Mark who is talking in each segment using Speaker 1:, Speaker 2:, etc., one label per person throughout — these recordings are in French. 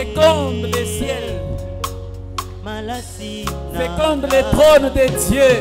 Speaker 1: féconde les ciels, féconde les trônes de Dieu.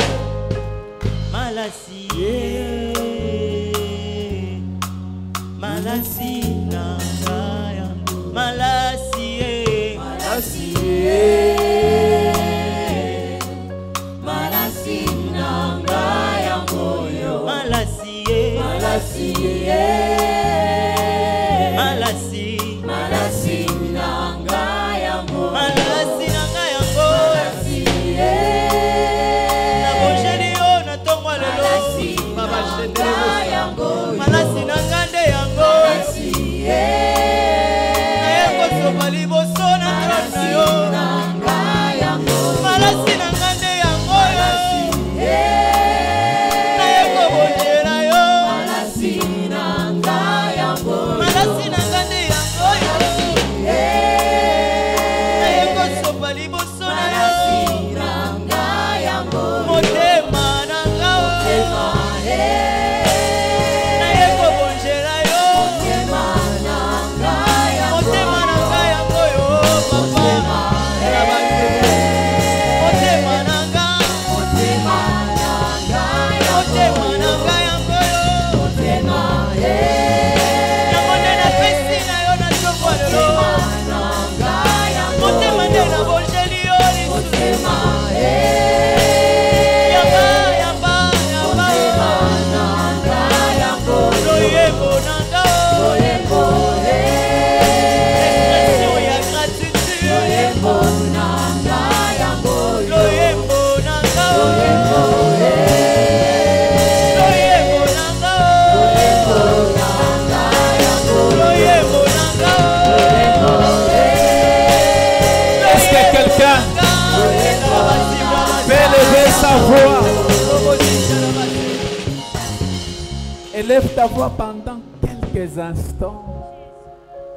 Speaker 1: Élève ta voix pendant quelques instants.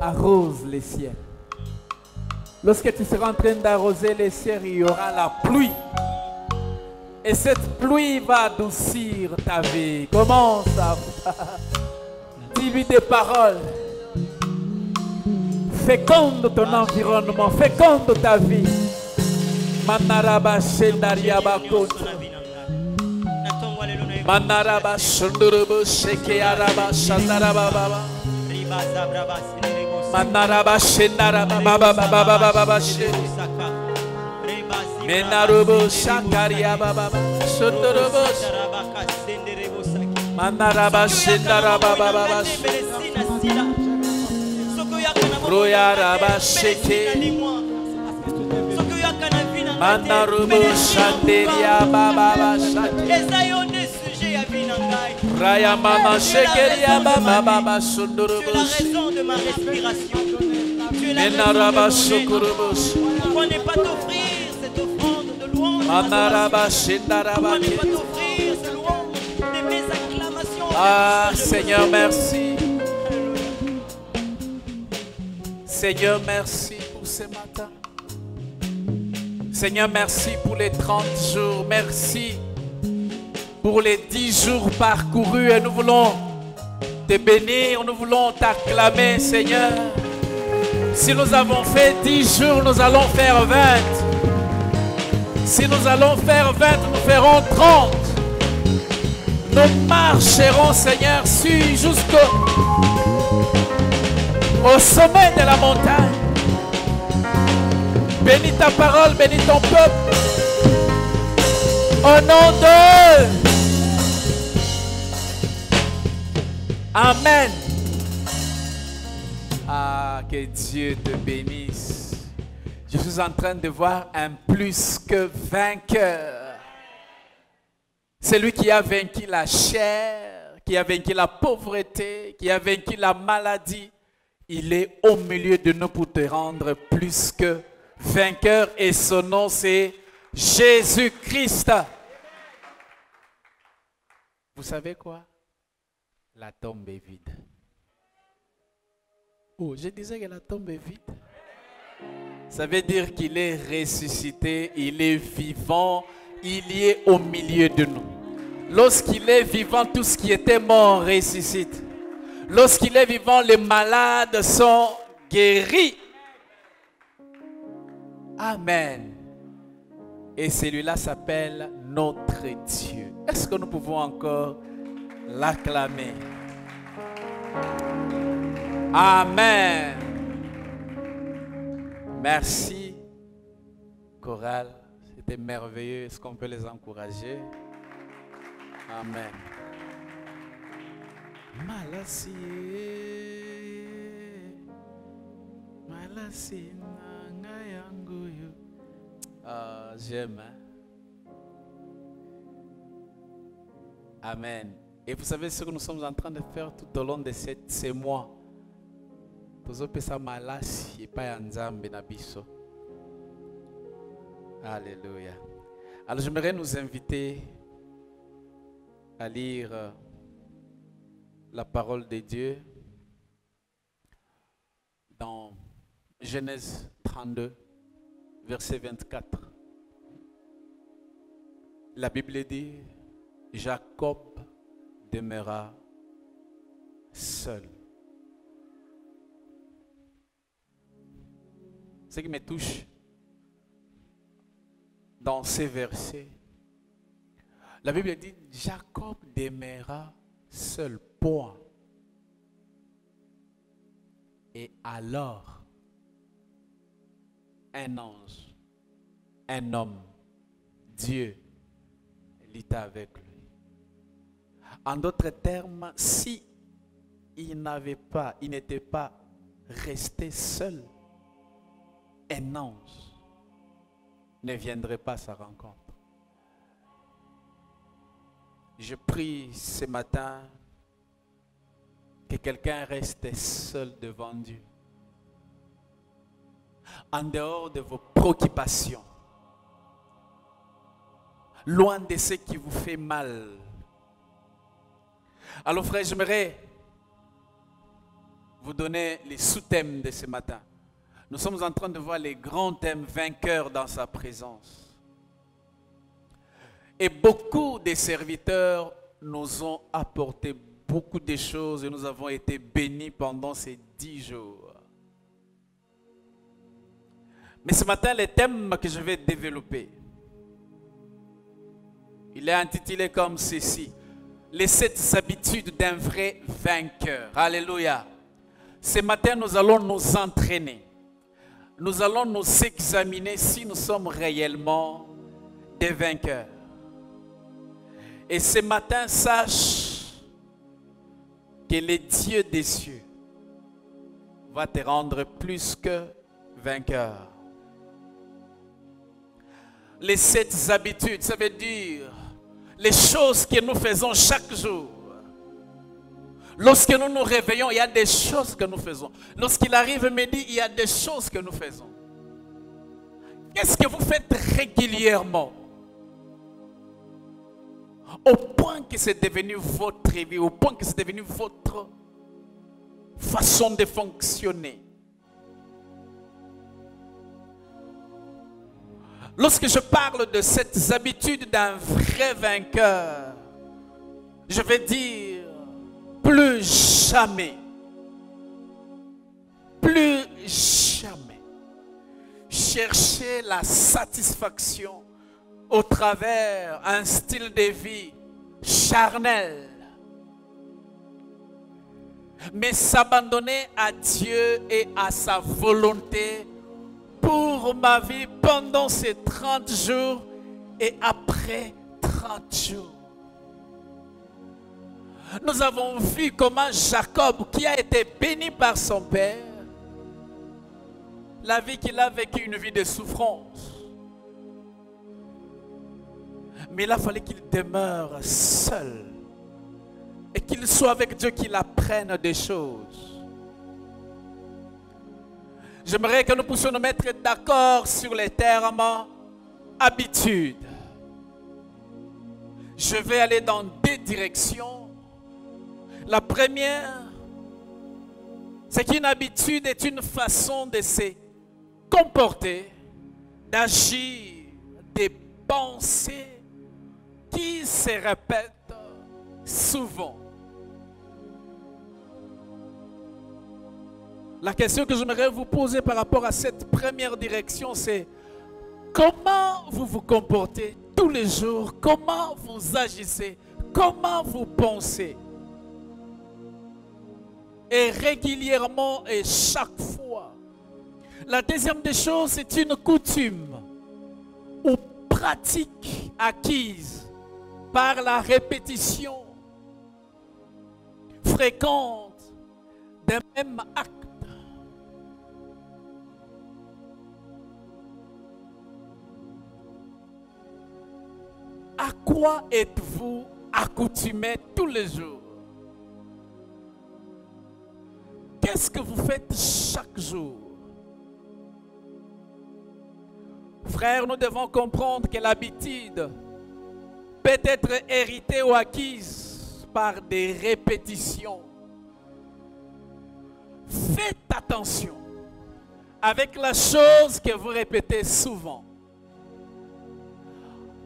Speaker 1: Arrose les ciels. Lorsque tu seras en train d'arroser les ciels, il y aura la pluie. Et cette pluie va adoucir ta vie. Commence à dis-lui des paroles. Féconde ton environnement, féconde ta vie. Manaraba Shendariaba Koto. Manaraba Shundurubu Sheke Araba Shandaraba Baba. Manaraba Shendaraba Baba Baba Baba Sheke. Menarubu Shakaria Baba Shundurubu. Manaraba Shendaraba Baba Sheke. Royaraba Sheke. Manarubu Shanderia Baba Shake. Raya Mama Shekeria Baba Baba Sundurubu.
Speaker 2: Tu es la raison de ma respiration. Tu es la
Speaker 1: Menaraba Sukurubu.
Speaker 2: Pourquoi ne pas t'offrir cette offrande de louange?
Speaker 1: Manaraba Shindaraba.
Speaker 2: Pourquoi ne pas t'offrir cette louange de mes acclamations?
Speaker 1: Ah Seigneur, merci. Seigneur, merci pour ce matin. Seigneur, merci pour les 30 jours. Merci pour les 10 jours parcourus. Et nous voulons te bénir. Nous voulons t'acclamer, Seigneur. Si nous avons fait 10 jours, nous allons faire 20. Si nous allons faire 20, nous ferons 30. Nous marcherons, Seigneur, jusqu'au sommet de la montagne. Bénis ta parole, bénis ton peuple. Au nom de... Amen. Ah, que Dieu te bénisse. Je suis en train de voir un plus que vainqueur. Celui qui a vaincu la chair, qui a vaincu la pauvreté, qui a vaincu la maladie. Il est au milieu de nous pour te rendre plus que vainqueur. Et son nom c'est Jésus-Christ. Vous savez quoi? La tombe est vide. Oh, je disais que la tombe est vide. Ça veut dire qu'il est ressuscité, il est vivant, il y est au milieu de nous. Lorsqu'il est vivant, tout ce qui était mort ressuscite. Lorsqu'il est vivant, les malades sont guéris. Amen. Et celui-là s'appelle notre Dieu. Est-ce que nous pouvons encore l'acclamer? Amen. Merci, chorale. C'était merveilleux. Est-ce qu'on peut les encourager? Amen. Malasi, malasi nanga yangu yo. J'aime. Hein? Amen. Et vous savez ce que nous sommes en train de faire tout au long de ces mois. Tozopesa malasi et pas nzambe na biso. Alléluia. Alors j'aimerais nous inviter à lire la parole de Dieu dans Genèse 32, verset 24. La Bible dit, Jacob demeura seul. Ce qui me touche dans ces versets, la Bible dit, Jacob demeura seul, point. Et alors, un ange, un homme, Dieu, il était avec lui. En d'autres termes, si il n'était pas resté seul, un ange ne viendrait pas à sa rencontre. Je prie ce matin que quelqu'un reste seul devant Dieu, en dehors de vos préoccupations, loin de ce qui vous fait mal. Alors frère, j'aimerais vous donner les sous-thèmes de ce matin. Nous sommes en train de voir les grands thèmes vainqueurs dans sa présence. Et beaucoup de serviteurs nous ont apporté beaucoup de choses et nous avons été bénis pendant ces 10 jours. Mais ce matin, le thème que je vais développer, il est intitulé comme ceci: les 7 habitudes d'un vrai vainqueur. Alléluia. Ce matin, nous allons nous entraîner. Nous allons nous examiner si nous sommes réellement des vainqueurs. Et ce matin, sache que le Dieu des cieux va te rendre plus que vainqueur. Les 7 habitudes, ça veut dire les choses que nous faisons chaque jour. Lorsque nous nous réveillons, il y a des choses que nous faisons. Lorsqu'il arrive midi, il y a des choses que nous faisons. Qu'est-ce que vous faites régulièrement? Au point que c'est devenu votre vie, au point que c'est devenu votre façon de fonctionner. Lorsque je parle de cette habitude d'un vrai vainqueur, je vais dire plus jamais chercher la satisfaction au travers un style de vie charnel, mais s'abandonner à Dieu et à sa volonté pour ma vie pendant ces 30 jours et après 30 jours. Nous avons vu comment Jacob, qui a été béni par son père, la vie qu'il a vécue, une vie de souffrance. Mais il a fallu qu'il demeure seul et qu'il soit avec Dieu, qu'il apprenne des choses. J'aimerais que nous puissions nous mettre d'accord sur les termes habitude. Je vais aller dans 2 directions. La première, c'est qu'une habitude est une façon de se comporter, d'agir, de penser qui se répète souvent. La question que j'aimerais vous poser par rapport à cette première direction, c'est comment vous vous comportez tous les jours, comment vous agissez, comment vous pensez. Et régulièrement et chaque fois. La deuxième des choses, c'est une coutume ou pratique acquise par la répétition fréquente d'un même acte. À quoi êtes-vous accoutumé tous les jours? Qu'est-ce que vous faites chaque jour? Frères, nous devons comprendre que l'habitude peut être héritée ou acquise par des répétitions. Faites attention avec la chose que vous répétez souvent.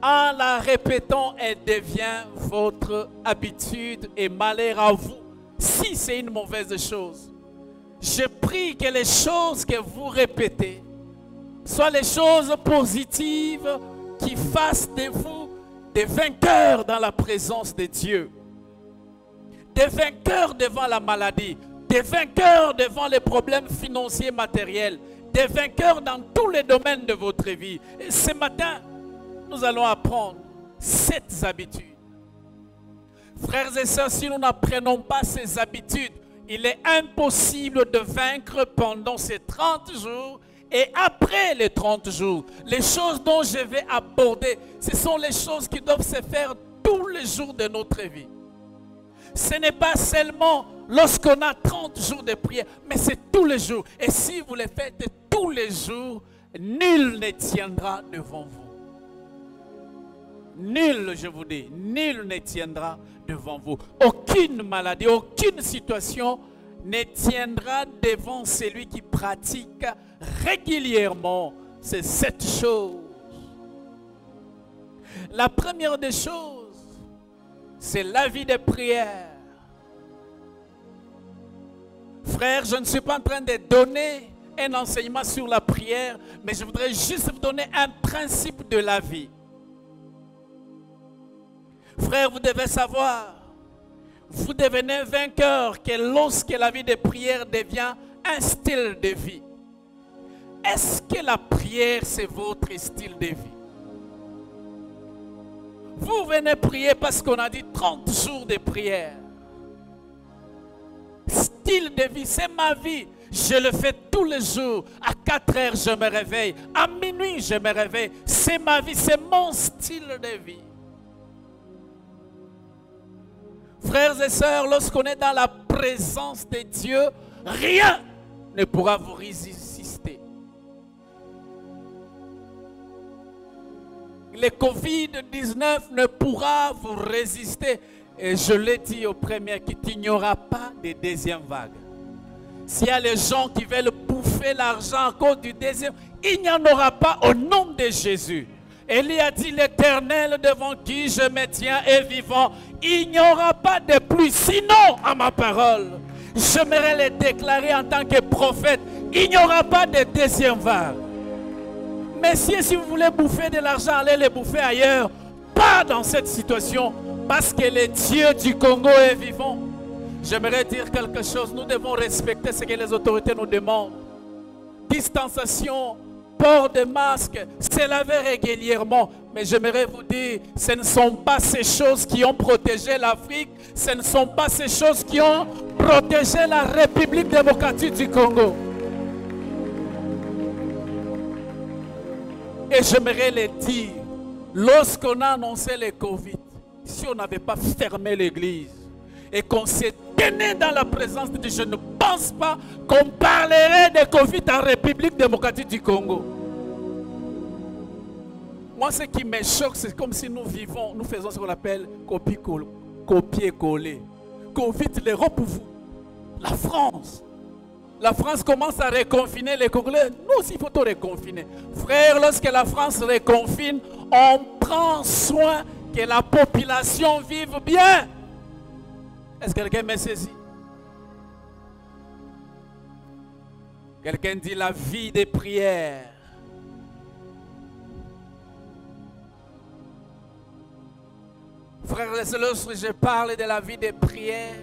Speaker 1: En la répétant, elle devient votre habitude et malheur à vous si c'est une mauvaise chose. Je prie que les choses que vous répétez soient les choses positives qui fassent de vous des vainqueurs dans la présence de Dieu. Des vainqueurs devant la maladie, des vainqueurs devant les problèmes financiers matériels, des vainqueurs dans tous les domaines de votre vie. Et ce matin, nous allons apprendre 7 habitudes. Frères et sœurs, si nous n'apprenons pas ces habitudes, il est impossible de vaincre pendant ces 30 jours et après les 30 jours. Les choses dont je vais aborder, ce sont les choses qui doivent se faire tous les jours de notre vie. Ce n'est pas seulement lorsqu'on a 30 jours de prière, mais c'est tous les jours. Et si vous les faites tous les jours, nul ne tiendra devant vous. Nul, je vous dis, nul ne tiendra devant vous. Aucune maladie, aucune situation ne tiendra devant celui qui pratique régulièrement ces 7 choses. La première des choses, c'est la vie de prière. Frère, je ne suis pas en train de donner un enseignement sur la prière, mais je voudrais juste vous donner un principe de la vie. Frère, vous devez savoir, vous devenez vainqueur que lorsque la vie de prière devient un style de vie. Est-ce que la prière, c'est votre style de vie? Vous venez prier parce qu'on a dit 30 jours de prière. Style de vie, c'est ma vie. Je le fais tous les jours. À 4 heures, je me réveille. À minuit, je me réveille. C'est ma vie, c'est mon style de vie. Frères et sœurs, lorsqu'on est dans la présence de Dieu, rien ne pourra vous résister. Le Covid-19 ne pourra vous résister. Et je l'ai dit au premier, qu'il n'y aura pas de deuxième vague. S'il y a les gens qui veulent bouffer l'argent à cause du deuxième, il n'y en aura pas au nom de Jésus. Élie a dit, l'Éternel devant qui je me tiens est vivant. Il n'y aura pas de pluie, sinon à ma parole. J'aimerais le déclarer en tant que prophète. Il n'y aura pas de deuxième vague. Messieurs, si vous voulez bouffer de l'argent, allez le bouffer ailleurs. Pas dans cette situation, parce que le Dieu du Congo est vivant. J'aimerais dire quelque chose. Nous devons respecter ce que les autorités nous demandent. Distanciation, port de masque, se laver régulièrement. Mais j'aimerais vous dire, ce ne sont pas ces choses qui ont protégé l'Afrique, ce ne sont pas ces choses qui ont protégé la République démocratique du Congo. Et j'aimerais le dire, lorsqu'on a annoncé le Covid, si on n'avait pas fermé l'église et qu'on s'est tenu dans la présence de Dieu, je ne pense pas qu'on parlerait de Covid en République démocratique du Congo. Moi, ce qui me choque, c'est comme si nous faisons ce qu'on appelle copier-coller. Covid, l'Europe pour vous. La France. La France commence à reconfiner les Congolais. Nous aussi, il faut tout reconfiner. Frère, lorsque la France reconfine, on prend soin que la population vive bien. Est-ce que quelqu'un me saisit? Quelqu'un dit la vie des prières. Frères et sœurs, lorsque je parle de la vie des prières,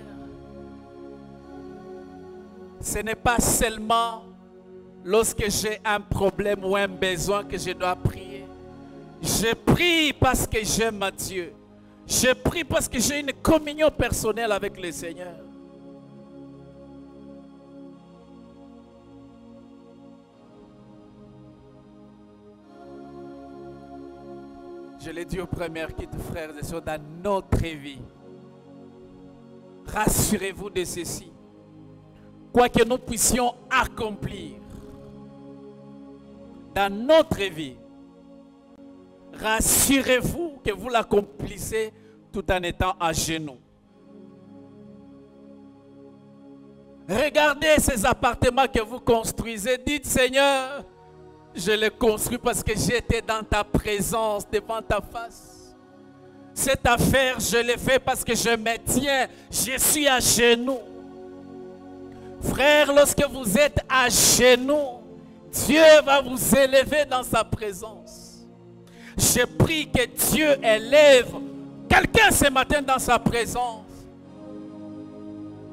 Speaker 1: ce n'est pas seulement lorsque j'ai un problème ou un besoin que je dois prier. Je prie parce que j'aime Dieu. Je prie parce que j'ai une communion personnelle avec le Seigneur. Je l'ai dit aux premières quittes, frères et sœurs, dans notre vie. Rassurez-vous de ceci. Quoi que nous puissions accomplir dans notre vie, rassurez-vous que vous l'accomplissez tout en étant à genoux. Regardez ces appartements que vous construisez. Dites, Seigneur, je les construis parce que j'étais dans ta présence, devant ta face. Cette affaire, je l'ai fait parce que je me tiens, je suis à genoux. Frère, lorsque vous êtes à genoux, Dieu va vous élever dans sa présence. Je prie que Dieu élève quelqu'un ce matin dans sa présence.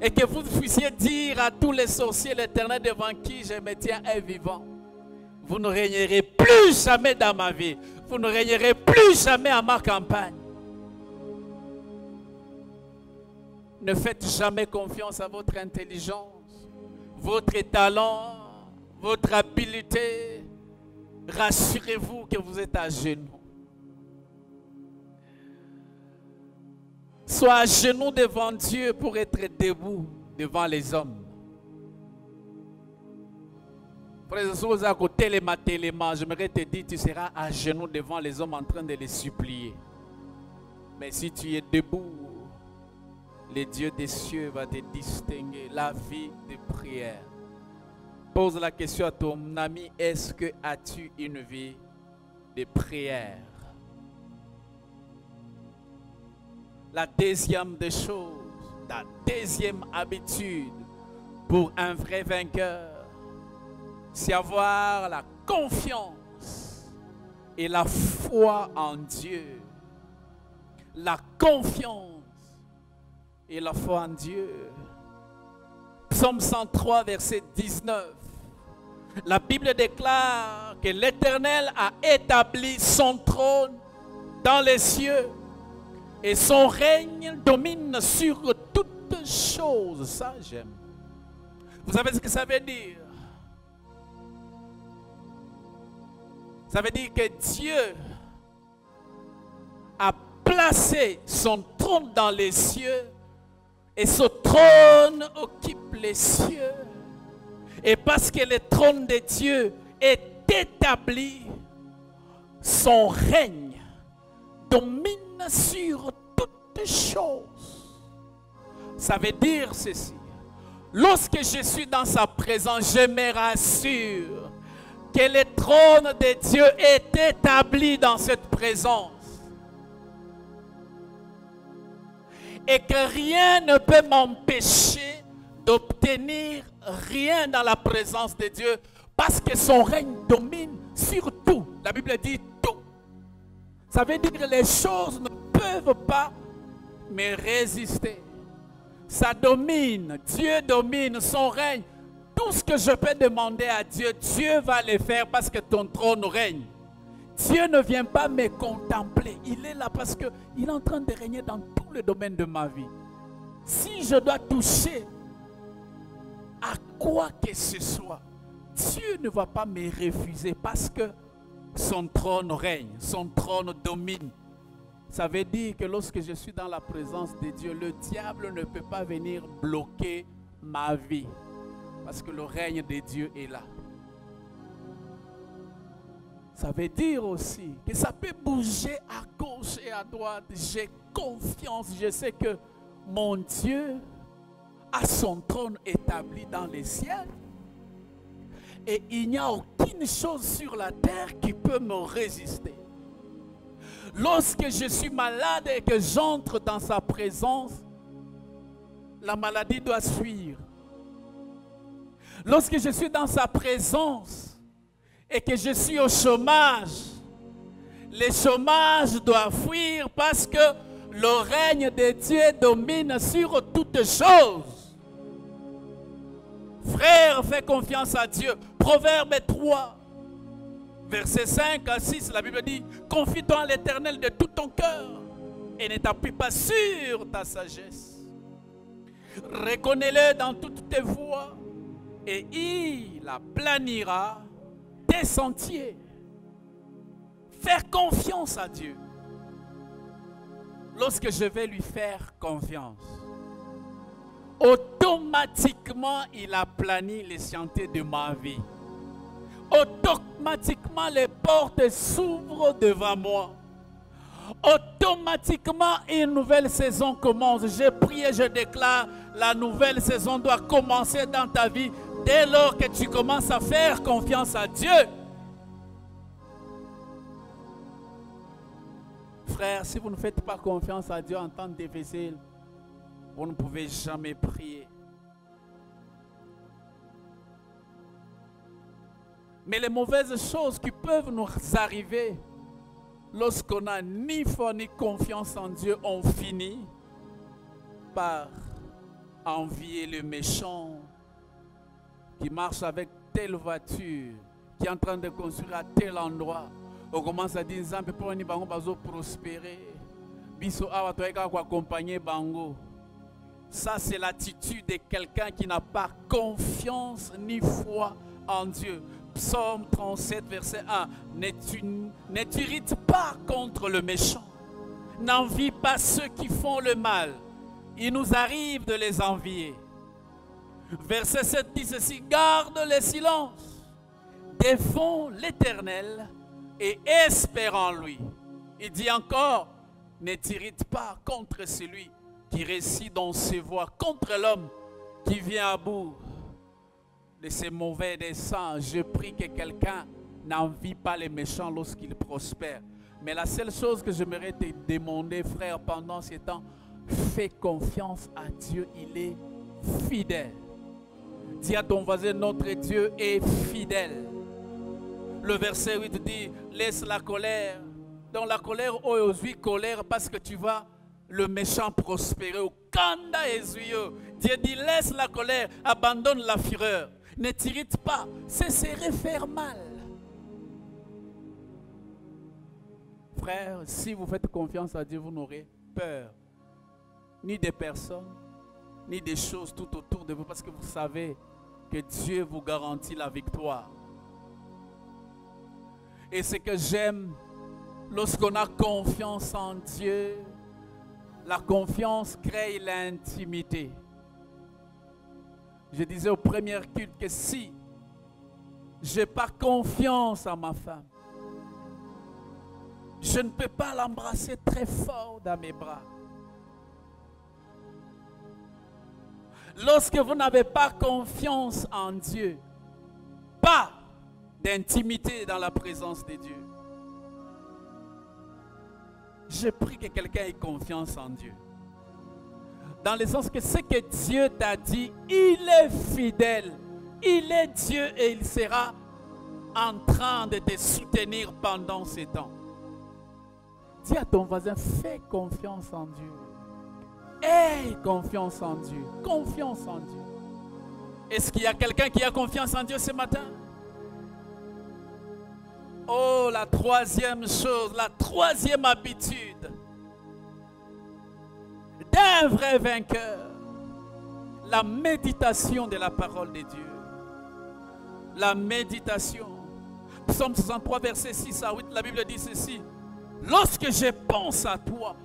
Speaker 1: Et que vous puissiez dire à tous les sorciers, l'Éternel devant qui je me tiens est vivant. Vous ne régnerez plus jamais dans ma vie. Vous ne régnerez plus jamais à ma campagne. Ne faites jamais confiance à votre intelligence, votre talent, votre habileté. Rassurez-vous que vous êtes à genoux. Sois à genoux devant Dieu pour être debout devant les hommes. Frère, à côté j'aimerais te dire, tu seras à genoux devant les hommes en train de les supplier. Mais si tu es debout, le Dieu des cieux va te distinguer. La vie de prière. Pose la question à ton ami, est-ce que as-tu une vie de prière? La deuxième des choses, la deuxième habitude pour un vrai vainqueur, c'est avoir la confiance et la foi en Dieu. La confiance et la foi en Dieu. Psaume 103, verset 19. La Bible déclare que l'Éternel a établi son trône dans les cieux et son règne domine sur toutes choses. Ça, j'aime. Vous savez ce que ça veut dire? Ça veut dire que Dieu a placé son trône dans les cieux et ce trône occupe les cieux. Et parce que le trône de Dieu est établi, son règne domine sur toutes choses. Ça veut dire ceci. Lorsque je suis dans sa présence, je me rassure que le trône de Dieu est établi dans cette présence. Et que rien ne peut m'empêcher d'obtenir rien dans la présence de Dieu parce que son règne domine sur tout. La Bible dit tout. Ça veut dire que les choses ne peuvent pas me résister. Ça domine. Dieu domine son règne. Tout ce que je peux demander à Dieu, Dieu va le faire parce que ton trône règne. Dieu ne vient pas me contempler. Il est là parce qu'il est en train de régner dans tous les domaines de ma vie. Si je dois toucher à quoi que ce soit, Dieu ne va pas me refuser parce que son trône règne, son trône domine. Ça veut dire que lorsque je suis dans la présence de Dieu, le diable ne peut pas venir bloquer ma vie. Parce que le règne de Dieu est là. Ça veut dire aussi que ça peut bouger à gauche et à droite. J'ai confiance, je sais que mon Dieu a son trône établi dans les cieux. Et il n'y a aucune chose sur la terre qui peut me résister. Lorsque je suis malade et que j'entre dans sa présence, la maladie doit fuir. Lorsque je suis dans sa présence et que je suis au chômage, les chômages doivent fuir parce que le règne de Dieu domine sur toutes choses. Frère, fais confiance à Dieu. Proverbe 3, versets 5 à 6, la Bible dit, confie-toi en l'Éternel de tout ton cœur et ne t'appuie pas sur ta sagesse. Reconnais-le dans toutes tes voies et il aplanira tes sentiers. Faire confiance à Dieu. Lorsque je vais lui faire confiance, automatiquement il aplanit les sentiers de ma vie. Automatiquement les portes s'ouvrent devant moi. Automatiquement une nouvelle saison commence. Je prie et je déclare, la nouvelle saison doit commencer dans ta vie dès lors que tu commences à faire confiance à Dieu. Frère, si vous ne faites pas confiance à Dieu en temps difficile, vous ne pouvez jamais prier. Mais les mauvaises choses qui peuvent nous arriver lorsqu'on n'a ni foi ni confiance en Dieu, on finit par envier le méchant qui marche avec telle voiture, qui est en train de construire à tel endroit. On commence à dire, pour nous prospérer. Biso awa toeka ko accompagner bango. Ça c'est l'attitude de quelqu'un qui n'a pas confiance ni foi en Dieu. Psaume 37 verset 1. Ne t'irrite pas contre le méchant. N'envie pas ceux qui font le mal. Il nous arrive de les envier. Verset 7 dit ceci, garde le silence. Défends l'Éternel et espère en lui. Il dit encore, ne t'irrite pas contre celui qui récit dans ses voies, contre l'homme qui vient à bout de ses mauvais desseins. Je prie que quelqu'un n'envie pas les méchants lorsqu'ils prospèrent. Mais la seule chose que j'aimerais te demander, frère, pendant ces temps, fais confiance à Dieu, il est fidèle. Dis à ton voisin, notre Dieu est fidèle. Le verset 8 dit, laisse la colère. Dans la colère, aujourd'hui, colère parce que tu vois le méchant prospérer. Dieu dit, laisse la colère, abandonne la fureur. Ne t'irrite pas, cesserait faire mal. Frère, si vous faites confiance à Dieu, vous n'aurez peur. Ni des personnes, ni des choses tout autour de vous. Parce que vous savez que Dieu vous garantit la victoire. Et ce que j'aime, lorsqu'on a confiance en Dieu, la confiance crée l'intimité. Je disais au premier culte que si je n'ai pas confiance en ma femme, je ne peux pas l'embrasser très fort dans mes bras. Lorsque vous n'avez pas confiance en Dieu, pas d'intimité dans la présence de Dieu. Je prie que quelqu'un ait confiance en Dieu. Dans le sens que ce que Dieu t'a dit, il est fidèle. Il est Dieu et il sera en train de te soutenir pendant ces temps. Dis à ton voisin, fais confiance en Dieu. Aie confiance en Dieu. Confiance en Dieu. Est-ce qu'il y a quelqu'un qui a confiance en Dieu ce matin? Oh, la troisième chose, la troisième habitude d'un vrai vainqueur, la méditation de la parole de Dieu. La méditation. Psaume 63, verset 6 à 8, la Bible dit ceci. Lorsque je pense à toi,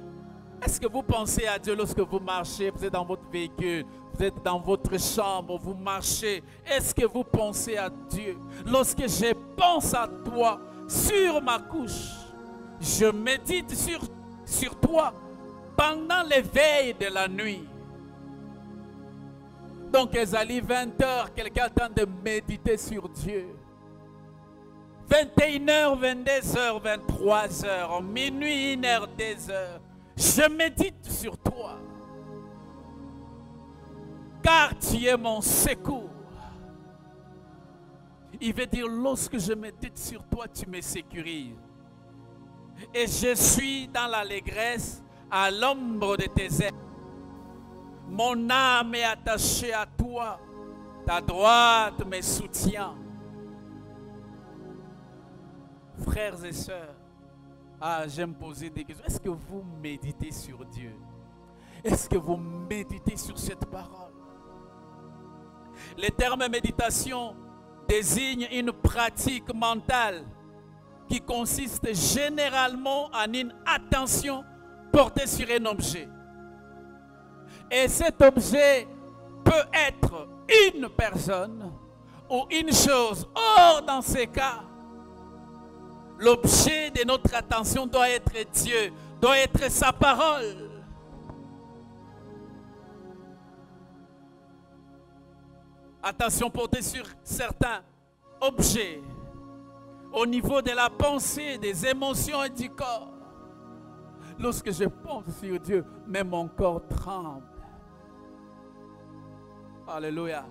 Speaker 1: est-ce que vous pensez à Dieu lorsque vous marchez, vous êtes dans votre véhicule, vous êtes dans votre chambre, vous marchez, est-ce que vous pensez à Dieu? Lorsque je pense à toi, sur ma couche, je médite sur toi pendant les veilles de la nuit. Donc, Esalie, 20h, quelqu'un attend de méditer sur Dieu. 21h, 22h, 23h, minuit, 1h, 2h. Je médite sur toi. Car tu es mon secours. Il veut dire, lorsque je médite sur toi, tu me sécurises. Et je suis dans l'allégresse à l'ombre de tes ailes. Mon âme est attachée à toi. Ta droite me soutient. Frères et sœurs, j'aime poser des questions. Est-ce que vous méditez sur Dieu? Est-ce que vous méditez sur cette parole? Le terme méditation désigne une pratique mentale qui consiste généralement en une attention portée sur un objet. Et cet objet peut être une personne ou une chose. Or, dans ces cas, l'objet de notre attention doit être Dieu, doit être sa parole. Attention portée sur certains objets au niveau de la pensée, des émotions et du corps. Lorsque je pense sur Dieu, même mon corps tremble. Alléluia.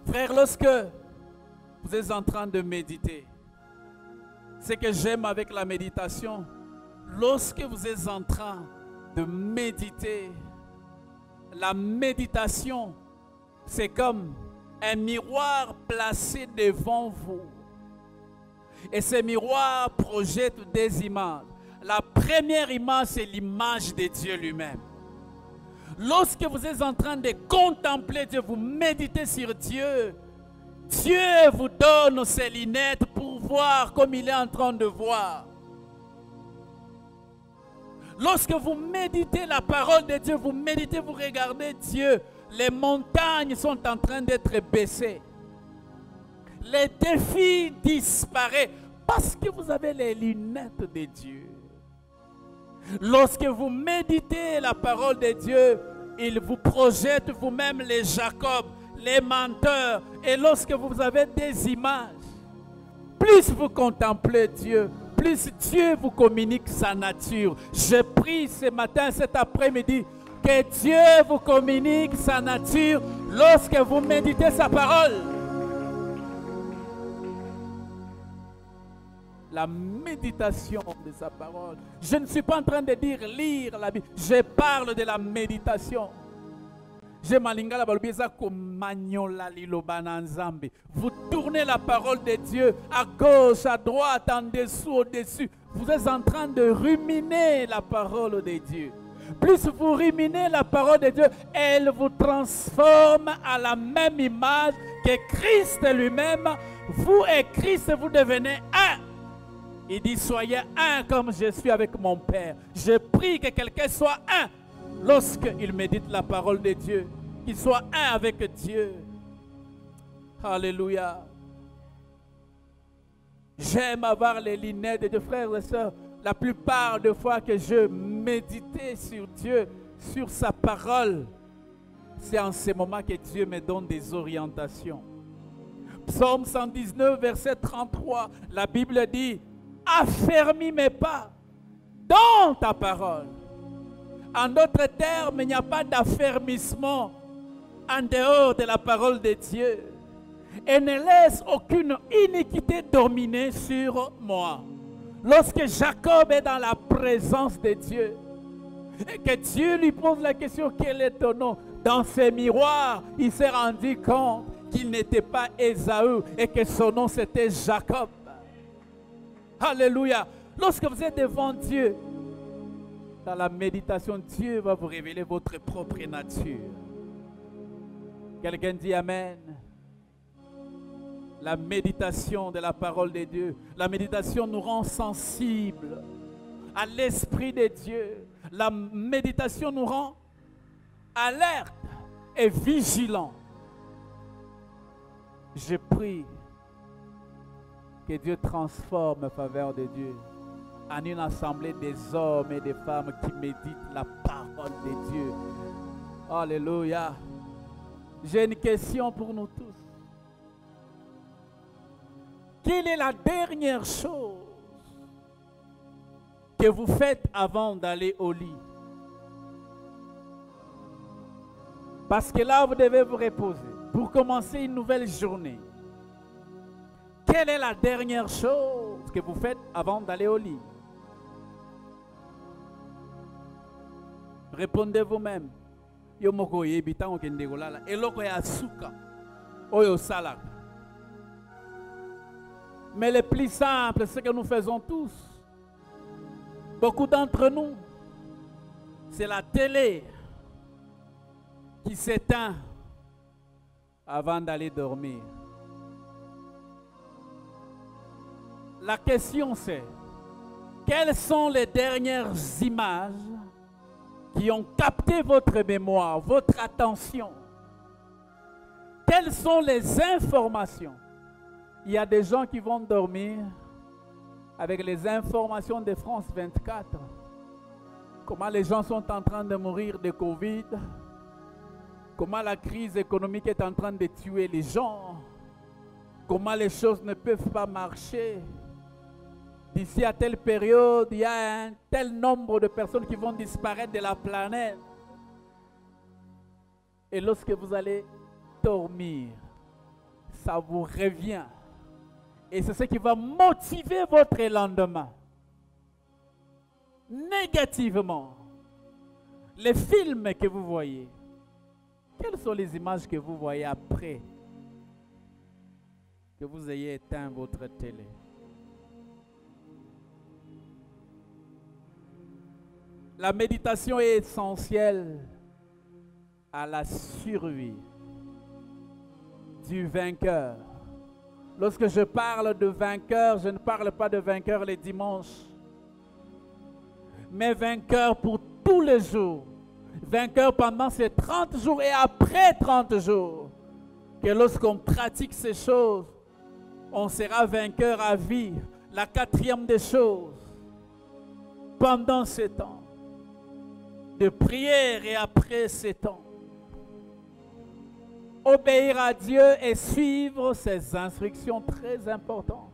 Speaker 1: Frère, lorsque vous êtes en train de méditer, ce que j'aime avec la méditation, lorsque vous êtes en train de méditer, la méditation, c'est comme un miroir placé devant vous. Et ce miroir projette des images. La première image, c'est l'image de Dieu lui-même. Lorsque vous êtes en train de contempler Dieu, vous méditez sur Dieu, Dieu vous donne ses lunettes pour voir comme il est en train de voir. Lorsque vous méditez la parole de Dieu, vous méditez, vous regardez Dieu, les montagnes sont en train d'être baissées. Les défis disparaissent parce que vous avez les lunettes de Dieu. Lorsque vous méditez la parole de Dieu, il vous projette vous-même les Jacob, les menteurs. Et lorsque vous avez des images, plus vous contemplez Dieu, plus Dieu vous communique sa nature. Je prie ce matin, cet après-midi, que Dieu vous communique sa nature lorsque vous méditez sa parole. La méditation de sa parole. Je ne suis pas en train de dire lire la Bible. Je parle de la méditation. Vous tournez la parole de Dieu à gauche, à droite, en dessous, au-dessus. Vous êtes en train de ruminer la parole de Dieu. Plus vous ruminez la parole de Dieu, elle vous transforme à la même image que Christ lui-même. Vous et Christ, vous devenez un. Il dit, soyez un comme je suis avec mon Père. Je prie que quelqu'un soit un lorsqu'il médite la parole de Dieu. Qu'il soit un avec Dieu. Alléluia. J'aime avoir les lunettes de Dieu, frères et sœurs. La plupart des fois que je méditais sur Dieu, sur sa parole, c'est en ce moment que Dieu me donne des orientations. Psaume 119, verset 33, la Bible dit, affermis mes pas dans ta parole. En d'autres termes, il n'y a pas d'affermissement en dehors de la parole de Dieu. Et ne laisse aucune iniquité dominer sur moi. Lorsque Jacob est dans la présence de Dieu, et que Dieu lui pose la question, quel est ton nom? Dans ses miroirs, il s'est rendu compte qu'il n'était pas Ésaü et que son nom c'était Jacob. Alléluia. Lorsque vous êtes devant Dieu, dans la méditation, Dieu va vous révéler votre propre nature. Quelqu'un dit Amen. La méditation de la parole de Dieu. La méditation nous rend sensibles à l'Esprit de Dieu. La méditation nous rend alerte et vigilant. Je prie que Dieu transforme la faveur de Dieu en une assemblée des hommes et des femmes qui méditent la parole de Dieu. Alléluia. J'ai une question pour nous tous. Quelle est la dernière chose que vous faites avant d'aller au lit? Parce que là, vous devez vous reposer. pour commencer une nouvelle journée, quelle est la dernière chose que vous faites avant d'aller au lit? Répondez vous-même. Yo moko yebita okende kolala eloko ya suka oyo salaka. Mais le plus simple, c'est ce que nous faisons tous. Beaucoup d'entre nous, c'est la télé qui s'éteint avant d'aller dormir. La question c'est, quelles sont les dernières images qui ont capté votre mémoire, votre attention? Quelles sont les informations? Il y a des gens qui vont dormir avec les informations de France 24. Comment les gens sont en train de mourir de Covid. Comment la crise économique est en train de tuer les gens. Comment les choses ne peuvent pas marcher. D'ici à telle période, il y a un tel nombre de personnes qui vont disparaître de la planète. Et lorsque vous allez dormir, ça vous revient. Et c'est ce qui va motiver votre lendemain. Négativement, les films que vous voyez, quelles sont les images que vous voyez après que vous ayez éteint votre télé? La méditation est essentielle à la survie du vainqueur. Lorsque je parle de vainqueur, je ne parle pas de vainqueur les dimanches, mais vainqueur pour tous les jours. Vainqueur pendant ces 30 jours et après 30 jours. Que lorsqu'on pratique ces choses, on sera vainqueur à vie. La quatrième des choses, pendant ces temps de prière et après ces temps, obéir à Dieu et suivre ses instructions très importantes.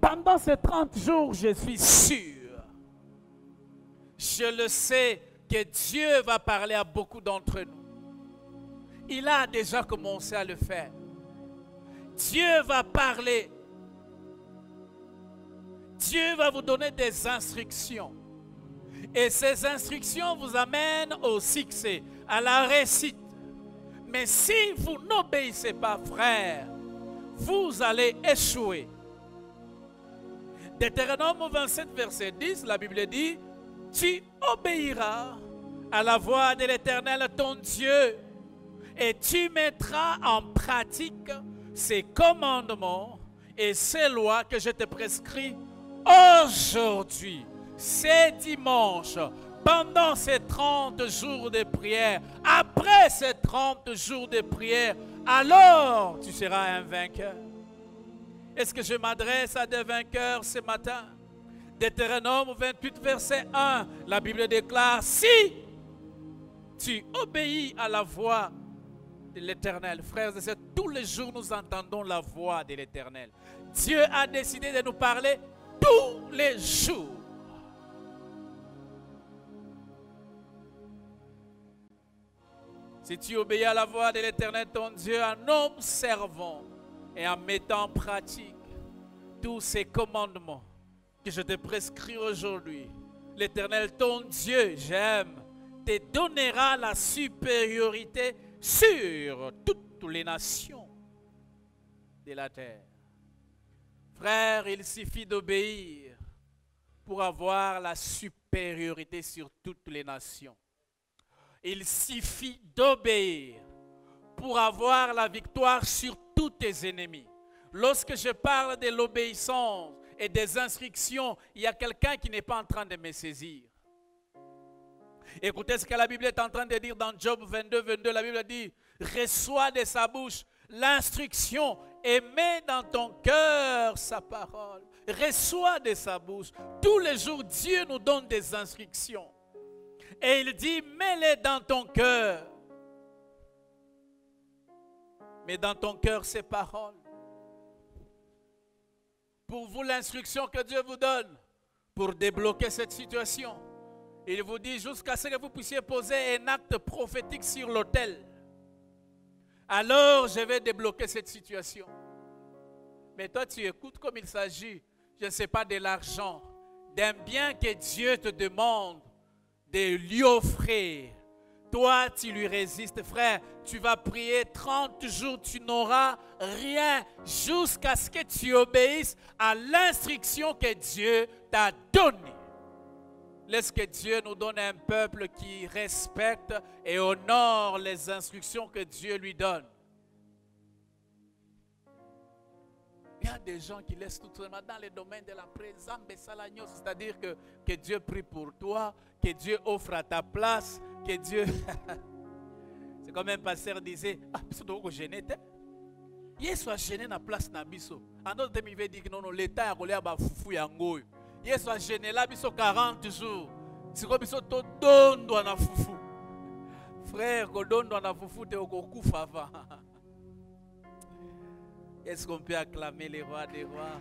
Speaker 1: Pendant ces 30 jours, je suis sûr, je le sais, que Dieu va parler à beaucoup d'entre nous. Il a déjà commencé à le faire. Dieu va parler. Dieu va vous donner des instructions. Et ces instructions vous amènent au succès, à la réussite. Mais si vous n'obéissez pas, frère, vous allez échouer. Deutéronome 27, verset 10, la Bible dit, « Tu obéiras à la voix de l'Éternel, ton Dieu, et tu mettras en pratique ses commandements et ses lois que je te prescris aujourd'hui, c'est dimanche, pendant ces 30 jours de prière, après ces 30 jours de prière, alors tu seras un vainqueur. » Est-ce que je m'adresse à des vainqueurs ce matin? Deutéronome 28, verset 1, la Bible déclare, « Si tu obéis à la voix de l'Éternel. » Frères et sœurs, tous les jours nous entendons la voix de l'Éternel. Dieu a décidé de nous parler tous les jours. Si tu obéis à la voix de l'Éternel, ton Dieu, en observant et en mettant en pratique tous ces commandements que je te prescris aujourd'hui, l'Éternel, ton Dieu, j'aime, te donnera la supériorité sur toutes les nations de la terre. Frère, il suffit d'obéir pour avoir la supériorité sur toutes les nations. Il suffit d'obéir pour avoir la victoire sur tous tes ennemis. Lorsque je parle de l'obéissance et des instructions, il y a quelqu'un qui n'est pas en train de me saisir. Écoutez ce que la Bible est en train de dire dans Job 22, 22. La Bible dit, reçois de sa bouche l'instruction et mets dans ton cœur sa parole. Reçois de sa bouche. Tous les jours, Dieu nous donne des instructions. Et il dit, mets-les dans ton cœur. Mets dans ton cœur ces paroles. Pour vous, l'instruction que Dieu vous donne pour débloquer cette situation. Il vous dit jusqu'à ce que vous puissiez poser un acte prophétique sur l'autel. alors je vais débloquer cette situation. Mais toi, tu écoutes comme il s'agit, je ne sais pas, de l'argent, d'un bien que Dieu te demande de lui offrir. Toi, tu lui résistes, frère. Tu vas prier 30 jours, tu n'auras rien jusqu'à ce que tu obéisses à l'instruction que Dieu t'a donnée. Laisse que Dieu nous donne un peuple qui respecte et honore les instructions que Dieu lui donne. Il y a des gens qui laissent tout simplement dans les domaines de la présence, c'est-à-dire que Dieu prie pour toi, que Dieu offre à ta place, que Dieu... C'est comme un pasteur disait, ah, biso doit gêner. Il soit gêné dans la place na biso. En d'autres termes, il veut dire que non, l'État a collé à bafoufou yango. Il soit gêné là, biso 40 jours. C'est comme biso to dondo na foufou. Frère, ko dondo na foufou te okufa avant. Est-ce qu'on peut acclamer les rois des rois?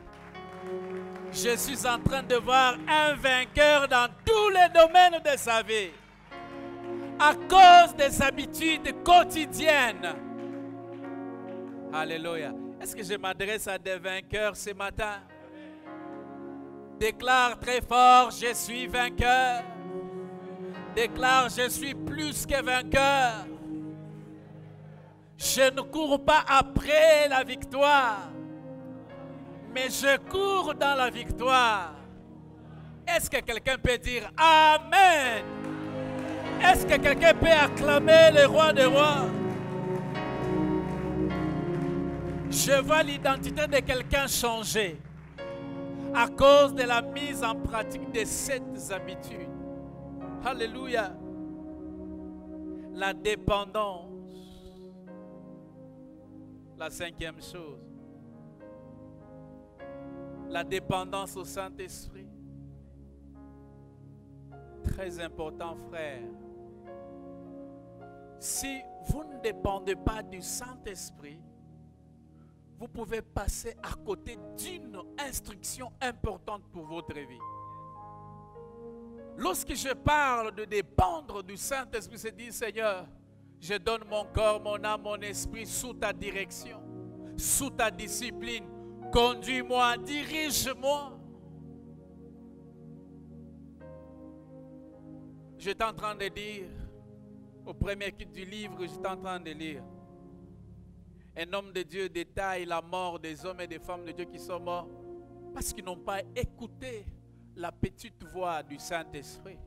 Speaker 1: Je suis en train de voir un vainqueur dans tous les domaines de sa vie. À cause des habitudes quotidiennes. Alléluia. Est-ce que je m'adresse à des vainqueurs ce matin? Déclare très fort, je suis vainqueur. Déclare, je suis plus que vainqueur. Je ne cours pas après la victoire, mais je cours dans la victoire. Est-ce que quelqu'un peut dire Amen? Est-ce que quelqu'un peut acclamer le roi des rois? Je vois l'identité de quelqu'un changer à cause de la mise en pratique de cette habitude. Alléluia. La dépendance. La cinquième chose, la dépendance au Saint-Esprit. Très important, frère. Si vous ne dépendez pas du Saint-Esprit, vous pouvez passer à côté d'une instruction importante pour votre vie. Lorsque je parle de dépendre du Saint-Esprit, c'est dire, Seigneur, je donne mon corps, mon âme, mon esprit sous ta direction, sous ta discipline. Conduis-moi, dirige-moi. J'étais en train de dire, au premier kit du livre, j'étais en train de lire. Un homme de Dieu détaille la mort des hommes et des femmes de Dieu qui sont morts parce qu'ils n'ont pas écouté la petite voix du Saint-Esprit,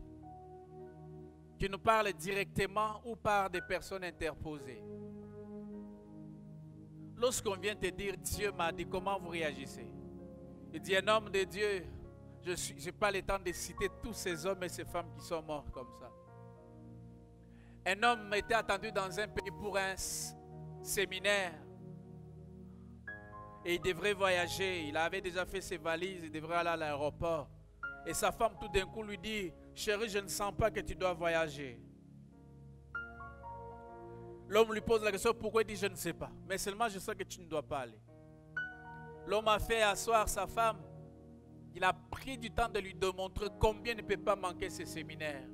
Speaker 1: qui nous parle directement ou par des personnes interposées. Lorsqu'on vient te dire, Dieu m'a dit, comment vous réagissez? Il dit, un homme de Dieu, je n'ai pas le temps de citer tous ces hommes et ces femmes qui sont morts comme ça. Un homme était attendu dans un pays pour un séminaire. Et il devrait voyager. Il avait déjà fait ses valises, il devrait aller à l'aéroport. Et sa femme tout d'un coup lui dit, chérie, je ne sens pas que tu dois voyager. L'homme lui pose la question, pourquoi? Il dit, je ne sais pas. Mais seulement je sais que tu ne dois pas aller. L'homme a fait asseoir sa femme. Il a pris du temps de lui démontrer combien il ne peut pas manquer ce séminaire.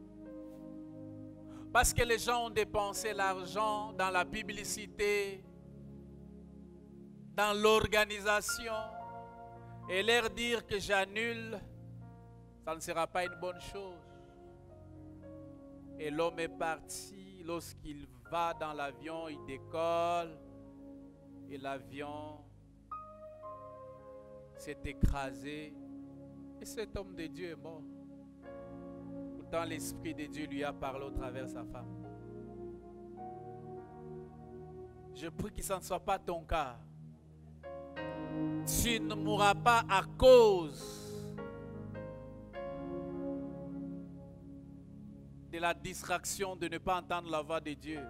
Speaker 1: Parce que les gens ont dépensé l'argent dans la publicité, dans l'organisation. Et leur dire que j'annule, ça ne sera pas une bonne chose. Et l'homme est parti. Lorsqu'il va dans l'avion, il décolle. Et l'avion s'est écrasé. Et cet homme de Dieu est mort. Pourtant, l'Esprit de Dieu lui a parlé au travers de sa femme. Je prie que ça ne soit pas ton cas. Tu ne mourras pas à cause de la distraction de ne pas entendre la voix de Dieu.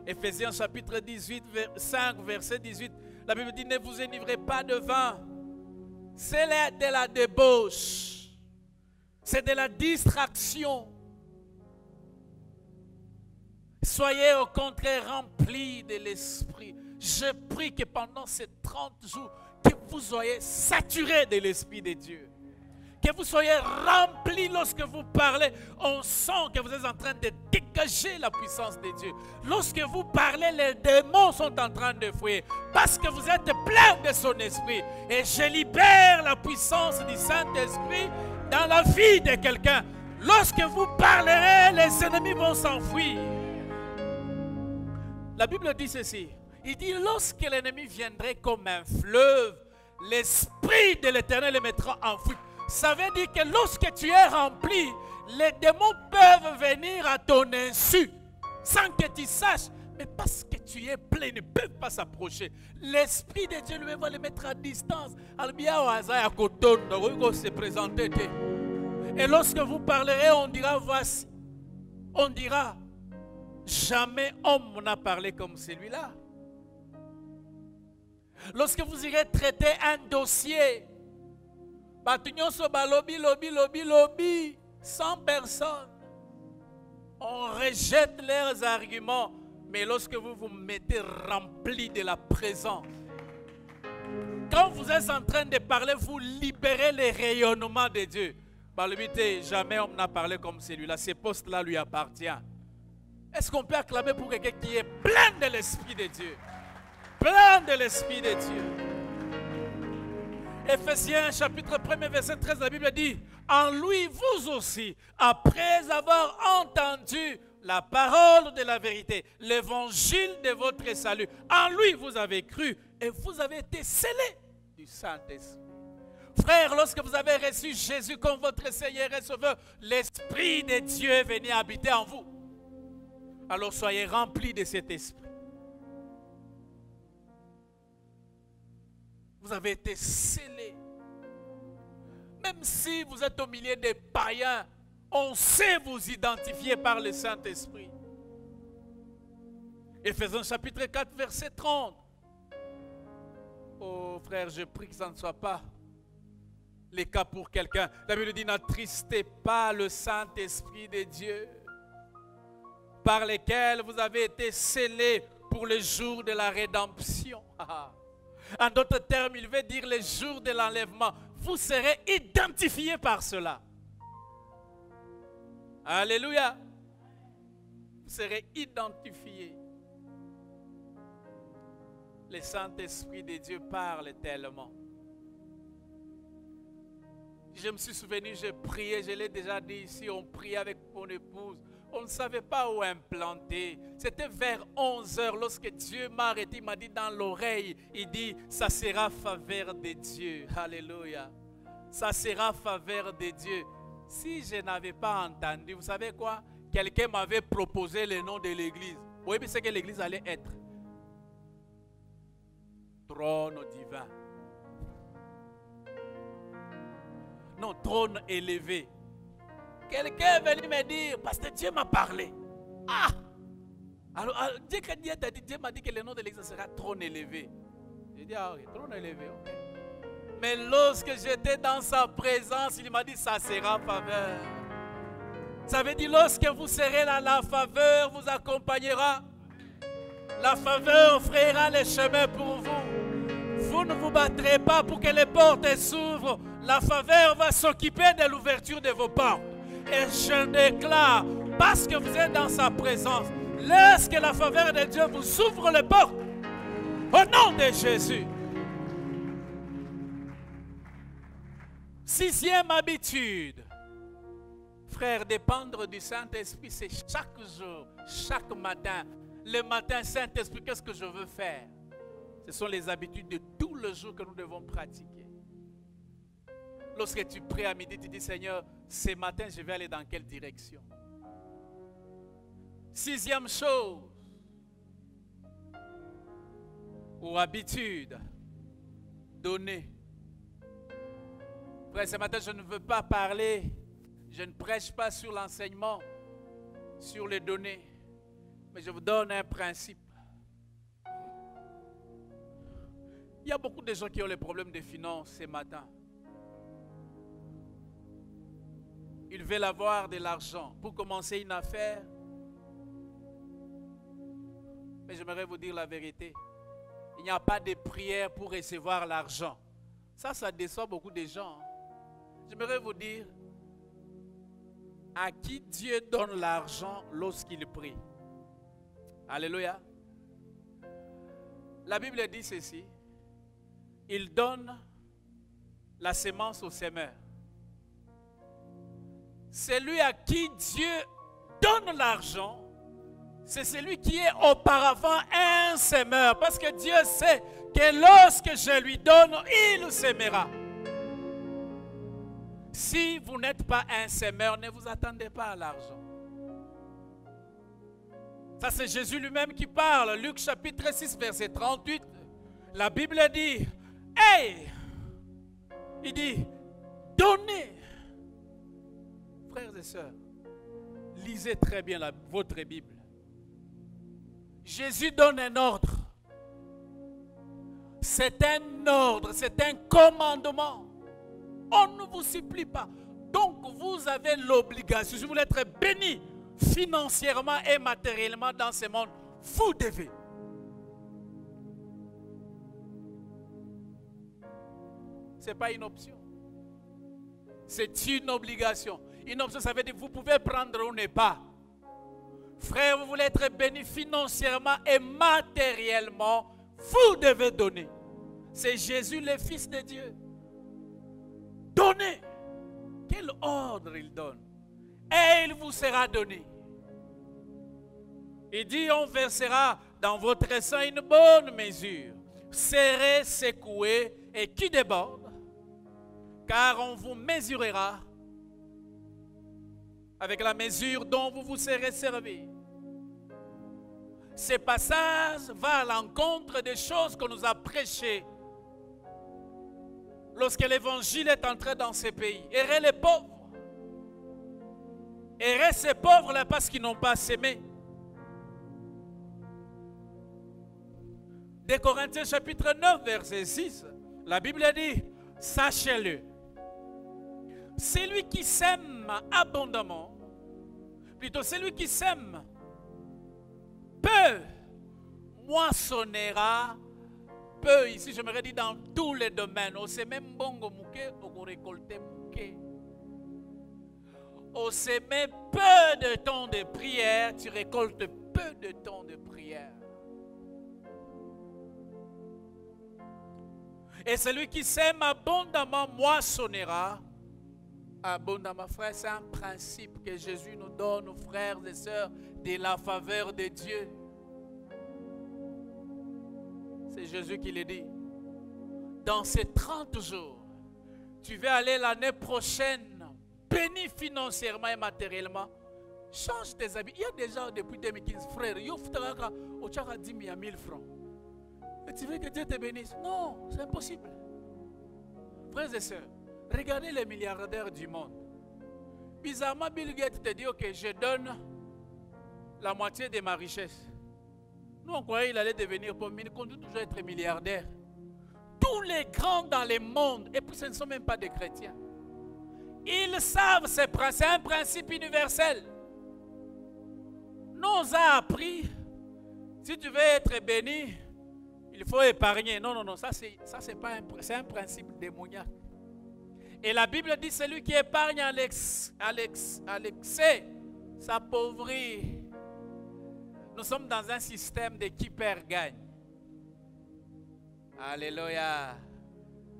Speaker 1: Éphésiens chapitre 18, 5, verset 18, la Bible dit, ne vous enivrez pas de vin. C'est de la débauche. C'est de la distraction. Soyez au contraire remplis de l'Esprit. Je prie que pendant ces 30 jours, que vous soyez saturés de l'Esprit de Dieu. Que vous soyez remplis rempli lorsque vous parlez. On sent que vous êtes en train de dégager la puissance de Dieu. Lorsque vous parlez, les démons sont en train de fuir parce que vous êtes plein de son esprit. Et je libère la puissance du Saint-Esprit dans la vie de quelqu'un. Lorsque vous parlerez, les ennemis vont s'enfuir. La Bible dit ceci. Il dit, lorsque l'ennemi viendrait comme un fleuve, l'Esprit de l'Éternel le mettra en fuite. Ça veut dire que lorsque tu es rempli, les démons peuvent venir à ton insu, sans que tu saches. Mais parce que tu es plein, ils ne peuvent pas s'approcher. L'Esprit de Dieu lui va les mettre à distance. Et lorsque vous parlerez, on dira, voici. On dira, jamais homme n'a parlé comme celui-là. Lorsque vous irez traiter un dossier, 100 personnes, on rejette leurs arguments, mais lorsque vous vous mettez rempli de la présence, quand vous êtes en train de parler, vous libérez les rayonnements de Dieu. Jamais homme n'a parlé comme celui-là, ce poste-là lui appartient. Est-ce qu'on peut acclamer pour quelqu'un qui est plein de l'Esprit de Dieu? Plein de l'Esprit de Dieu. Éphésiens chapitre 1 verset 13, la Bible dit, en lui vous aussi, après avoir entendu la parole de la vérité, l'évangile de votre salut, en lui vous avez cru et vous avez été scellés du Saint-Esprit. Frère, lorsque vous avez reçu Jésus comme votre Seigneur et Sauveur, l'Esprit de Dieu est venu habiter en vous. Alors soyez remplis de cet esprit. Vous avez été scellés. Même si vous êtes au milieu des païens, on sait vous identifier par le Saint-Esprit. Éphésiens chapitre 4, verset 30. Oh frère, je prie que ça ne soit pas le cas pour quelqu'un. La Bible dit, n'attristez pas le Saint-Esprit de Dieu, par lesquels vous avez été scellés pour le jour de la rédemption. En d'autres termes, il veut dire le jour de l'enlèvement. Vous serez identifiés par cela. Alléluia. Vous serez identifiés. Le Saint-Esprit de Dieu parle tellement. Je me suis souvenu, j'ai prié, je l'ai déjà dit ici, on priait avec mon épouse. On ne savait pas où implanter. C'était vers 11 h lorsque Dieu m'a arrêté, il m'a dit dans l'oreille, il dit, ça sera faveur de Dieu. Alléluia. Ça sera faveur de Dieu. Si je n'avais pas entendu, vous savez quoi? Quelqu'un m'avait proposé le nom de l'église. Vous voyez ce que l'église allait être? Trône divin. Non, trône élevé. Quelqu'un est venu me dire, parce que Dieu m'a parlé. Ah! Alors, Dieu m'a dit que le nom de l'église sera trône élevé. J'ai dit, ah oui, trône élevé, ok. Mais lorsque j'étais dans sa présence, il m'a dit, ça sera faveur. Ça veut dire, lorsque vous serez là, la faveur vous accompagnera. La faveur frayera les chemins pour vous. Vous ne vous battrez pas pour que les portes s'ouvrent. La faveur va s'occuper de l'ouverture de vos portes. Et je déclare, parce que vous êtes dans sa présence, laisse que la faveur de Dieu vous ouvre les portes. Au nom de Jésus. 6e habitude. Frère, dépendre du Saint-Esprit, c'est chaque jour, chaque matin. Le matin, Saint-Esprit, qu'est-ce que je veux faire? Ce sont les habitudes de tout le jour que nous devons pratiquer. Lorsque tu pries à midi, tu dis, Seigneur, ce matin, je vais aller dans quelle direction? 6e chose, ou habitude, donner. Frère, ce matin, je ne veux pas parler, je ne prêche pas sur l'enseignement, sur les données, mais je vous donne un principe. Il y a beaucoup de gens qui ont les problèmes de finances ce matin. Ils veulent avoir de l'argent pour commencer une affaire. Mais j'aimerais vous dire la vérité. Il n'y a pas de prière pour recevoir l'argent. Ça déçoit beaucoup de gens. J'aimerais vous dire, à qui Dieu donne l'argent lorsqu'il prie. Alléluia. La Bible dit ceci. Il donne la semence au semeur. Celui à qui Dieu donne l'argent, c'est celui qui est auparavant un semeur. Parce que Dieu sait que lorsque je lui donne, il sèmera. Si vous n'êtes pas un semeur, ne vous attendez pas à l'argent. Ça, c'est Jésus lui-même qui parle. Luc chapitre 6, verset 38. La Bible dit, hey! Il dit, donnez. Frères et sœurs, lisez très bien votre Bible. Jésus donne un ordre. C'est un ordre, c'est un commandement. On ne vous supplie pas. Donc vous avez l'obligation, si vous voulez être béni financièrement et matériellement dans ce monde, vous devez. Ce n'est pas une option. C'est une obligation. Une option, ça veut dire que vous pouvez prendre ou ne pas. Frère, vous voulez être béni financièrement et matériellement, vous devez donner. C'est Jésus, le Fils de Dieu. Donnez. Quel ordre il donne? Et il vous sera donné. Il dit, on versera dans votre sein une bonne mesure, serrée, secouée et qui déborde, car on vous mesurera avec la mesure dont vous vous serez servi. Ce passage va à l'encontre des choses qu'on nous a prêchées lorsque l'évangile est entré dans ces pays. Errez les pauvres. Errez ces pauvres-là parce qu'ils n'ont pas sémé. De Corinthiens chapitre 9, verset 6, la Bible dit, sachez-le, celui qui sème abondamment, plutôt celui qui sème peu, moissonnera peu. Ici, j'aimerais dire dans tous les domaines. On sait même bongo mouké, on récolte mouké. On sait même peu de temps de prière, tu récoltes peu de temps de prière. Et celui qui sème abondamment moissonnera abondamment. Frère, c'est un principe que Jésus nous donne, aux frères et sœurs, de la faveur de Dieu. C'est Jésus qui le dit. Dans ces 30 jours, tu vas aller l'année prochaine, béni financièrement et matériellement. Change tes habits. Il y a des gens depuis 2015, frère, il y a 10 000 francs. Et tu veux que Dieu te bénisse? Non, c'est impossible. Frères et sœurs, regardez les milliardaires du monde. Bizarrement, Bill Gates te dit, ok, je donne la moitié de ma richesse. Nous, on croyait qu'il allait devenir pauvre, mais il continue toujours à être milliardaire. Tous les grands dans le monde, et puis ce ne sont même pas des chrétiens, ils savent, c'est un principe universel. Nous a appris, si tu veux être béni, il faut épargner. Non, non, non, ça c'est un principe démoniaque. Et la Bible dit, celui qui épargne à l'excès s'appauvrit. Nous sommes dans un système de qui perd gagne. Alléluia.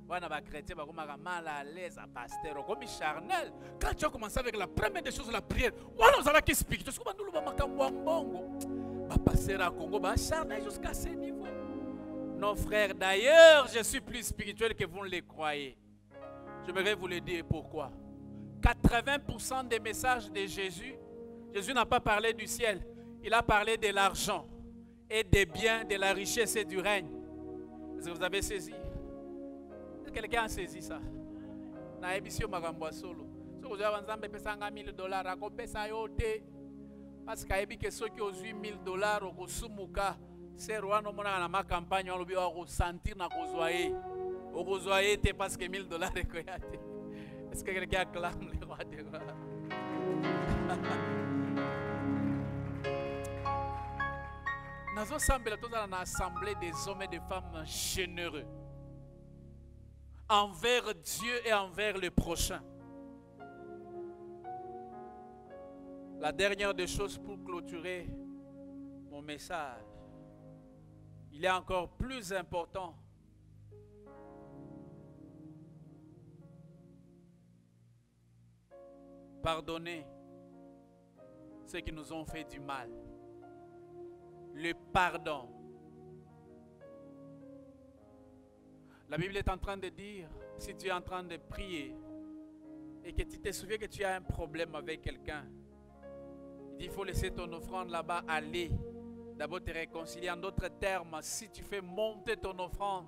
Speaker 1: Voilà, les chrétiens sont mal à l'aise à pasteur, comme charnel. Quand tu as commencé avec la première des choses, la prière, voilà, nous allons expliquer. Tu sais comment nous allons passer à Congo, charnel jusqu'à ce niveau. Non, frère, d'ailleurs, je suis plus spirituel que vous ne le croyez. J'aimerais vous le dire pourquoi. 80% des messages de Jésus, Jésus n'a pas parlé du ciel. Il a parlé de l'argent et des biens, de la richesse et du règne. Est-ce que vous avez saisi? Est-ce que quelqu'un a saisi ça? Na ebisio magambo solo. Si vous avez un $1,000, à combien ça yote? Parce qu'il y a ceux qui ont $8,000 au Sumuka. C'est roi no mona na ma campagne on lobi au sentir na kozwaye. Au kozwaye te parce que $1,000 est koyate. Est-ce que quelqu'un acclame le roi des rois? Nous sommes dans une assemblée des hommes et des femmes généreux envers Dieu et envers le prochain. La dernière des choses pour clôturer mon message, il est encore plus important pardonner ceux qui nous ont fait du mal. Le pardon. La Bible est en train de dire, si tu es en train de prier et que tu te souviens que tu as un problème avec quelqu'un, il faut laisser ton offrande là-bas aller. D'abord te réconcilier. En d'autres termes, si tu fais monter ton offrande,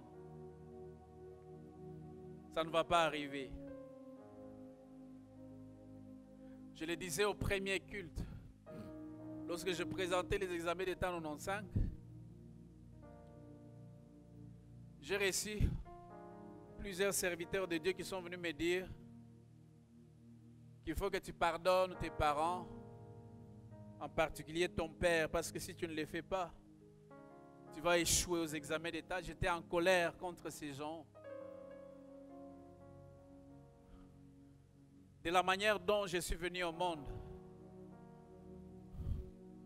Speaker 1: ça ne va pas arriver. Je le disais au premier culte, lorsque je présentais les examens d'État 95, j'ai reçu plusieurs serviteurs de Dieu qui sont venus me dire qu'il faut que tu pardonnes tes parents, en particulier ton père, parce que si tu ne le fais pas, tu vas échouer aux examens d'État. J'étais en colère contre ces gens. De la manière dont je suis venu au monde,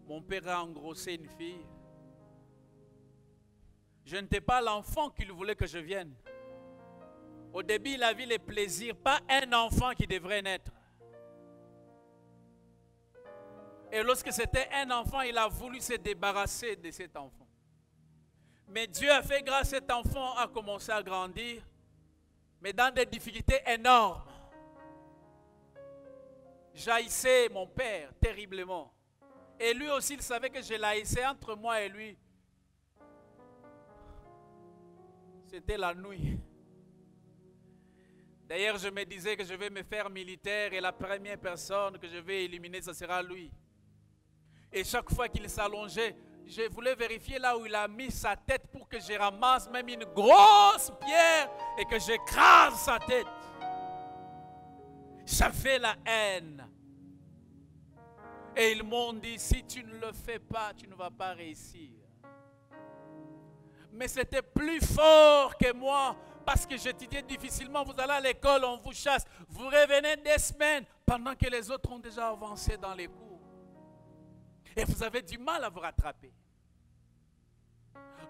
Speaker 1: mon père a engrossé une fille. Je n'étais pas l'enfant qu'il voulait que je vienne. Au début, il a vu les plaisirs, pas un enfant qui devrait naître. Et lorsque c'était un enfant, il a voulu se débarrasser de cet enfant. Mais Dieu a fait grâce, cet enfant a commencé à grandir, mais dans des difficultés énormes. J'haïssais mon père terriblement. Et lui aussi, il savait que je l'haïssais. Entre moi et lui, c'était la nuit. D'ailleurs, je me disais que je vais me faire militaire et la première personne que je vais éliminer, ce sera lui. Et chaque fois qu'il s'allongeait, je voulais vérifier là où il a mis sa tête pour que je ramasse même une grosse pierre et que j'écrase sa tête. J'avais la haine. Et ils m'ont dit, si tu ne le fais pas, tu ne vas pas réussir. Mais c'était plus fort que moi, parce que j'étudiais difficilement. Vous allez à l'école, on vous chasse. Vous revenez des semaines, pendant que les autres ont déjà avancé dans les cours. Et vous avez du mal à vous rattraper.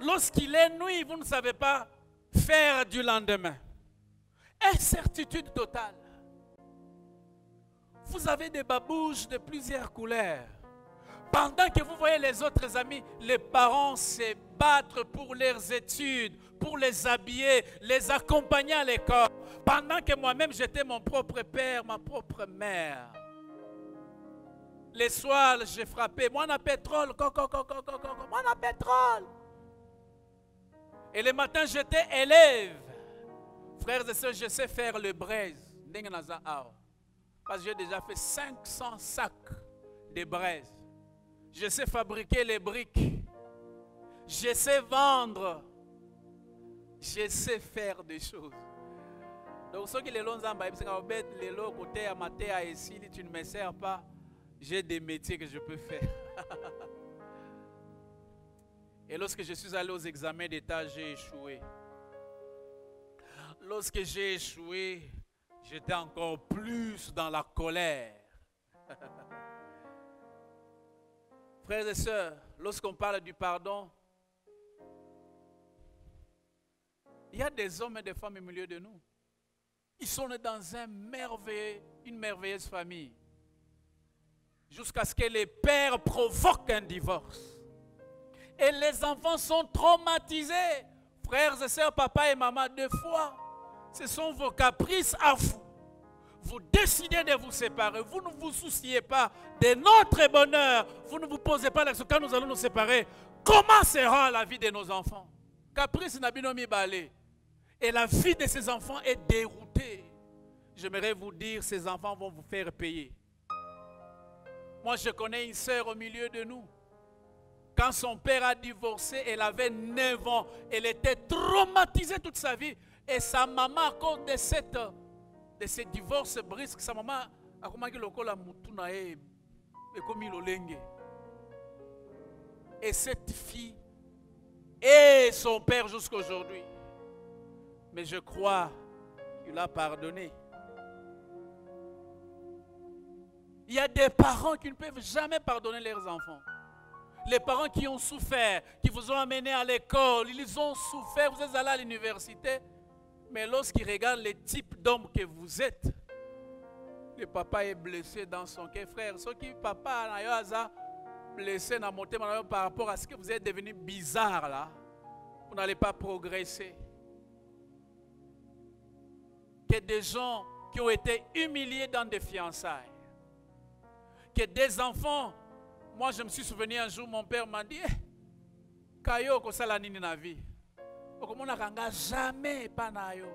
Speaker 1: Lorsqu'il est nuit, vous ne savez pas faire du lendemain. Incertitude totale. Vous avez des babouches de plusieurs couleurs. Pendant que vous voyez les autres amis, les parents se battre pour leurs études, pour les habiller, les accompagner à l'école. Pendant que moi-même j'étais mon propre père, ma propre mère. Les soirs, j'ai frappé. Moi, on a pétrole. Moi, on a pétrole. Et le matin, j'étais élève. Frères et sœurs, je sais faire le braise. Parce que j'ai déjà fait 500 sacs de braise. Je sais fabriquer les briques. Je sais vendre. Je sais faire des choses. Donc, ceux qui les longs en les lots côté amateur ici, tu ne me sers pas. J'ai des métiers que je peux faire. Et lorsque je suis allé aux examens d'État, j'ai échoué. Lorsque j'ai échoué, j'étais encore plus dans la colère. Frères et sœurs, lorsqu'on parle du pardon, il y a des hommes et des femmes au milieu de nous. Ils sont nés dans une merveilleuse famille. Jusqu'à ce que les pères provoquent un divorce. Et les enfants sont traumatisés. Frères et sœurs, papa et maman, deux fois, ce sont vos caprices à vous. Vous décidez de vous séparer. Vous ne vous souciez pas de notre bonheur. Vous ne vous posez pas la question, quand nous allons nous séparer, comment sera la vie de nos enfants? Caprice n'a pas mis balai. Et la vie de ces enfants est déroutée. J'aimerais vous dire, ces enfants vont vous faire payer. Moi, je connais une sœur au milieu de nous. Quand son père a divorcé, elle avait 9 ans. Elle était traumatisée toute sa vie. Et sa maman, à cause de ce divorce brisque, sa maman a commencé à mutuna et commis l'olenge. Et cette fille est son père jusqu'à aujourd'hui. Mais je crois qu'il a pardonné. Il y a des parents qui ne peuvent jamais pardonner leurs enfants. Les parents qui ont souffert, qui vous ont amené à l'école, ils ont souffert, vous êtes allés à l'université. Mais lorsqu'ils regardent le type d'homme que vous êtes, le papa est blessé dans son cœur. Frère, ce qui papa a blessé dans mon thème par rapport à ce que vous êtes devenu bizarre là, vous n'allez pas progresser. Que des gens qui ont été humiliés dans des fiançailles, que des enfants, moi je me suis souvenu un jour, mon père m'a dit, Kayo kosala nini na vie, okomona kanga jamais pas na yo.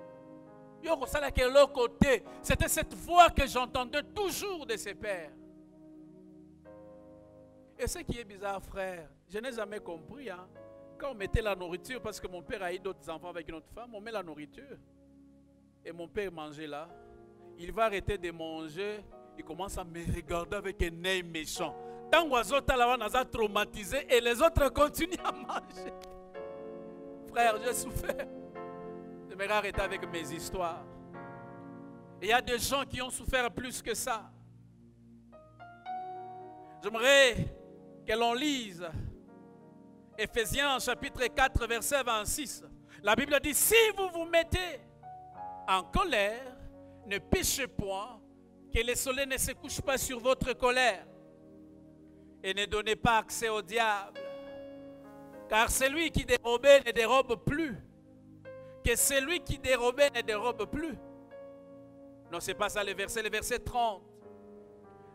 Speaker 1: Yo kosala ke l'autre côté. C'était cette voix que j'entendais toujours de ses pères. Et ce qui est bizarre, frère, je n'ai jamais compris. Hein, quand on mettait la nourriture, parce que mon père a eu d'autres enfants avec une autre femme, on met la nourriture. Et mon père mangeait là. Il va arrêter de manger. Il commence à me regarder avec un œil méchant. Tant l'oiseau nous a traumatisés et les autres continuent à manger. Frère, j'ai souffert. Je me arrêter avec mes histoires. Et il y a des gens qui ont souffert plus que ça. J'aimerais que l'on lise Éphésiens chapitre 4 verset 26. La Bible dit, si vous vous mettez en colère, ne péchez point, que le soleil ne se couche pas sur votre colère. Et ne donnez pas accès au diable. Car celui qui dérobait ne dérobe plus. Que celui qui dérobait ne dérobe plus. Non, ce n'est pas ça le verset 30.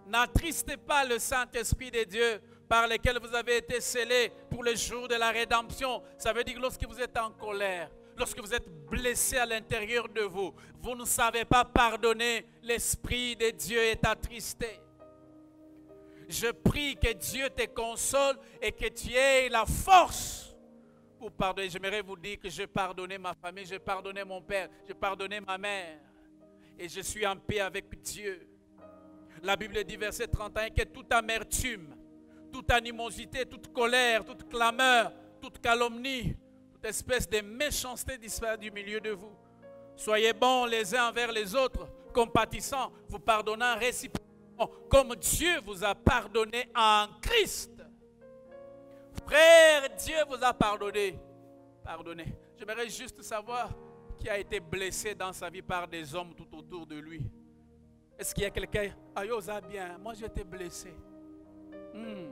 Speaker 1: N'attristez pas le Saint-Esprit de Dieu par lequel vous avez été scellés pour le jour de la rédemption. Ça veut dire que lorsque vous êtes en colère, lorsque vous êtes blessé à l'intérieur de vous, vous ne savez pas pardonner, l'Esprit de Dieu est attristé. Je prie que Dieu te console et que tu aies la force pour pardonner. J'aimerais vous dire que j'ai pardonné ma famille, j'ai pardonné mon père, j'ai pardonné ma mère. Et je suis en paix avec Dieu. La Bible dit, verset 31, que toute amertume, toute animosité, toute colère, toute clameur, toute calomnie, toute espèce de méchanceté disparaisse du milieu de vous. Soyez bons les uns envers les autres, compatissants, vous pardonnant réciproquement, comme Dieu vous a pardonné en Christ. Frère, Dieu vous a pardonné. Pardonnez. J'aimerais juste savoir qui a été blessé dans sa vie par des hommes tout autour de lui. Est-ce qu'il y a quelqu'un? Ah, yo, ça bien. Moi, j'ai été blessé.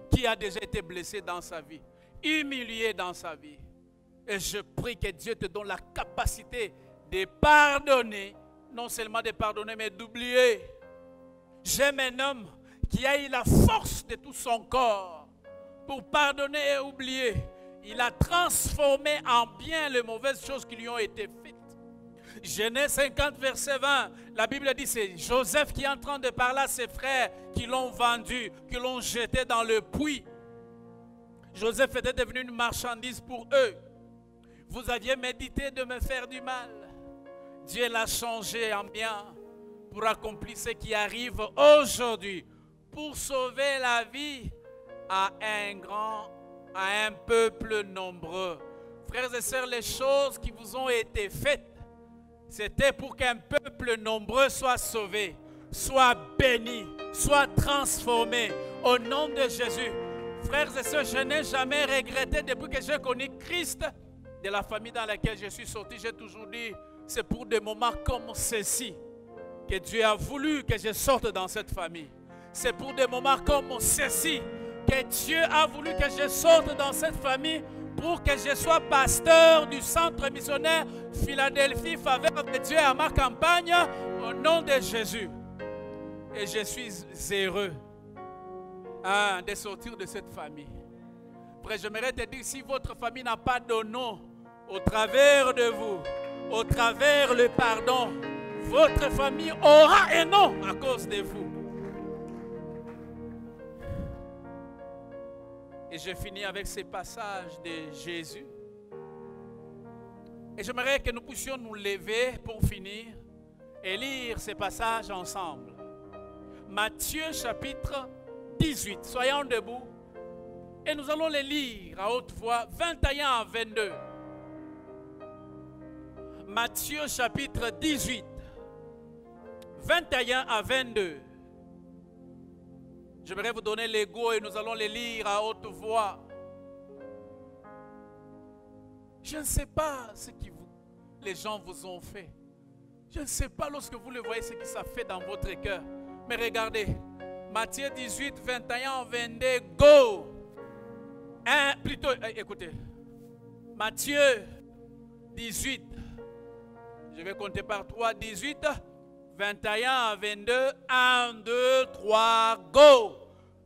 Speaker 1: Qui a déjà été blessé dans sa vie? Humilié dans sa vie. Et je prie que Dieu te donne la capacité de pardonner. Non seulement de pardonner, mais d'oublier. J'aime un homme qui a eu la force de tout son corps pour pardonner et oublier. Il a transformé en bien les mauvaises choses qui lui ont été faites. Genèse 50, verset 20, la Bible dit, c'est Joseph qui est en train de parler à ses frères qui l'ont vendu, qui l'ont jeté dans le puits. Joseph était devenu une marchandise pour eux. Vous aviez médité de me faire du mal. Dieu l'a changé en bien pour accomplir ce qui arrive aujourd'hui, pour sauver la vie à un peuple nombreux. Frères et sœurs, les choses qui vous ont été faites, c'était pour qu'un peuple nombreux soit sauvé, soit béni, soit transformé au nom de Jésus. Frères et sœurs, je n'ai jamais regretté depuis que j'ai connu Christ, de la famille dans laquelle je suis sorti. J'ai toujours dit, c'est pour des moments comme ceci que Dieu a voulu que je sorte dans cette famille. C'est pour des moments comme ceci que Dieu a voulu que je sorte dans cette famille, pour que je sois pasteur du centre missionnaire Philadelphie, faveur de Dieu à ma campagne, au nom de Jésus. Et je suis heureux de sortir de cette famille. Après, j'aimerais te dire, si votre famille n'a pas de nom, au travers de vous, au travers le pardon, votre famille aura un nom à cause de vous. Et je finis avec ces passages de Jésus. Et j'aimerais que nous puissions nous lever pour finir et lire ces passages ensemble. Matthieu chapitre 18. Soyons debout. Et nous allons les lire à haute voix, 21 à 22. Matthieu chapitre 18. 21 à 22. J'aimerais vous donner les goûts et nous allons les lire à haute voix. Je ne sais pas ce que les gens vous ont fait. Je ne sais pas lorsque vous le voyez ce que ça fait dans votre cœur. Mais regardez, Matthieu 18, 21, 22, go! Écoutez, Matthieu 18, je vais compter par 3, 18, 21, 22, 1, 2, 3, go!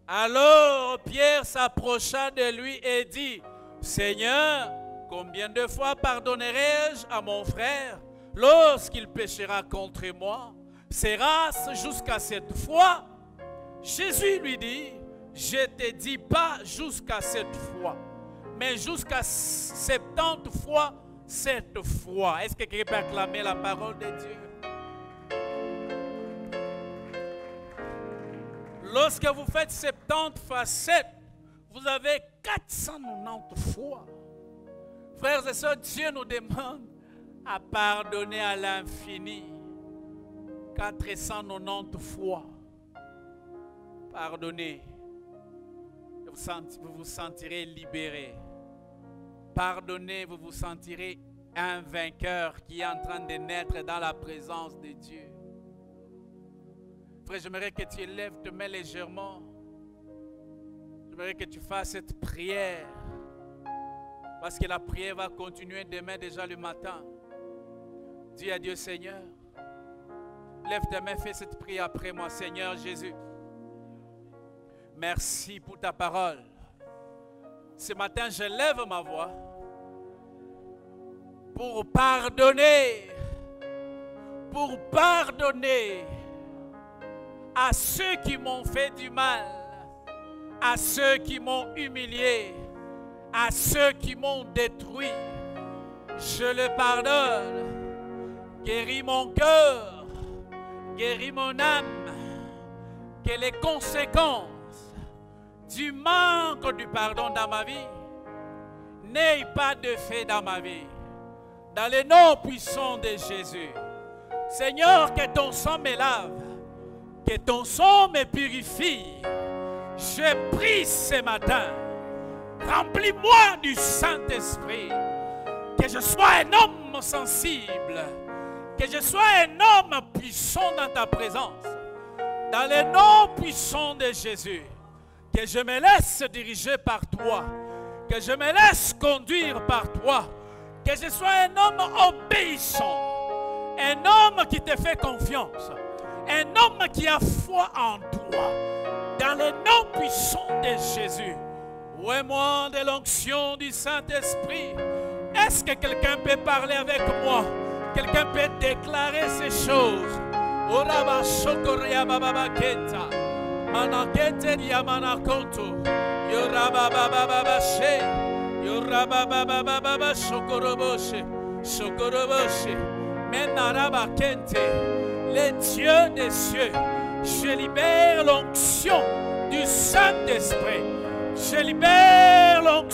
Speaker 1: Alors Pierre s'approcha de lui et dit, Seigneur, combien de fois pardonnerai-je à mon frère lorsqu'il péchera contre moi? Sera-ce jusqu'à cette fois? Jésus lui dit, je ne te dis pas jusqu'à cette fois, mais jusqu'à 70 fois cette fois. Est-ce que quelqu'un peut acclamer la parole de Dieu? Lorsque vous faites 70 fois 7, vous avez 490 fois. Frères et sœurs, Dieu nous demande à pardonner à l'infini. 490 fois. Pardonnez. Vous vous sentirez libéré. Pardonnez, vous vous sentirez un vainqueur qui est en train de naître dans la présence de Dieu. Frère, j'aimerais que tu élèves tes mains légèrement. J'aimerais que tu fasses cette prière. Parce que la prière va continuer demain déjà le matin. Dis à Dieu, Seigneur, lève tes mains, fais cette prière après moi. Seigneur Jésus, merci pour ta parole. Ce matin, je lève ma voix pour pardonner à ceux qui m'ont fait du mal, à ceux qui m'ont humilié, à ceux qui m'ont détruit. Je le pardonne. Guéris mon cœur, guéris mon âme, que les conséquences du manque du pardon dans ma vie n'aient pas de fait dans ma vie. Dans le nom puissant de Jésus. Seigneur, que ton sang me lave, que ton sang me purifie. Je prie ce matin, remplis-moi du Saint-Esprit, que je sois un homme sensible, que je sois un homme puissant dans ta présence. Dans le nom puissant de Jésus, que je me laisse diriger par toi, que je me laisse conduire par toi, que je sois un homme obéissant, un homme qui te fait confiance, un homme qui a foi en toi. Dans le nom puissant de Jésus, ouais-moi de l'onction du Saint-Esprit. Est-ce que quelqu'un peut parler avec moi? Quelqu'un peut déclarer ces choses? Oraba shokoria baba kenta, manakete diamana konto, yoraba baba she, yoraba baba shokoroboshe, shokoroboshe, menaraba kente, les dieux des cieux. Je libère l'onction du Saint-Esprit. Je libère l'onction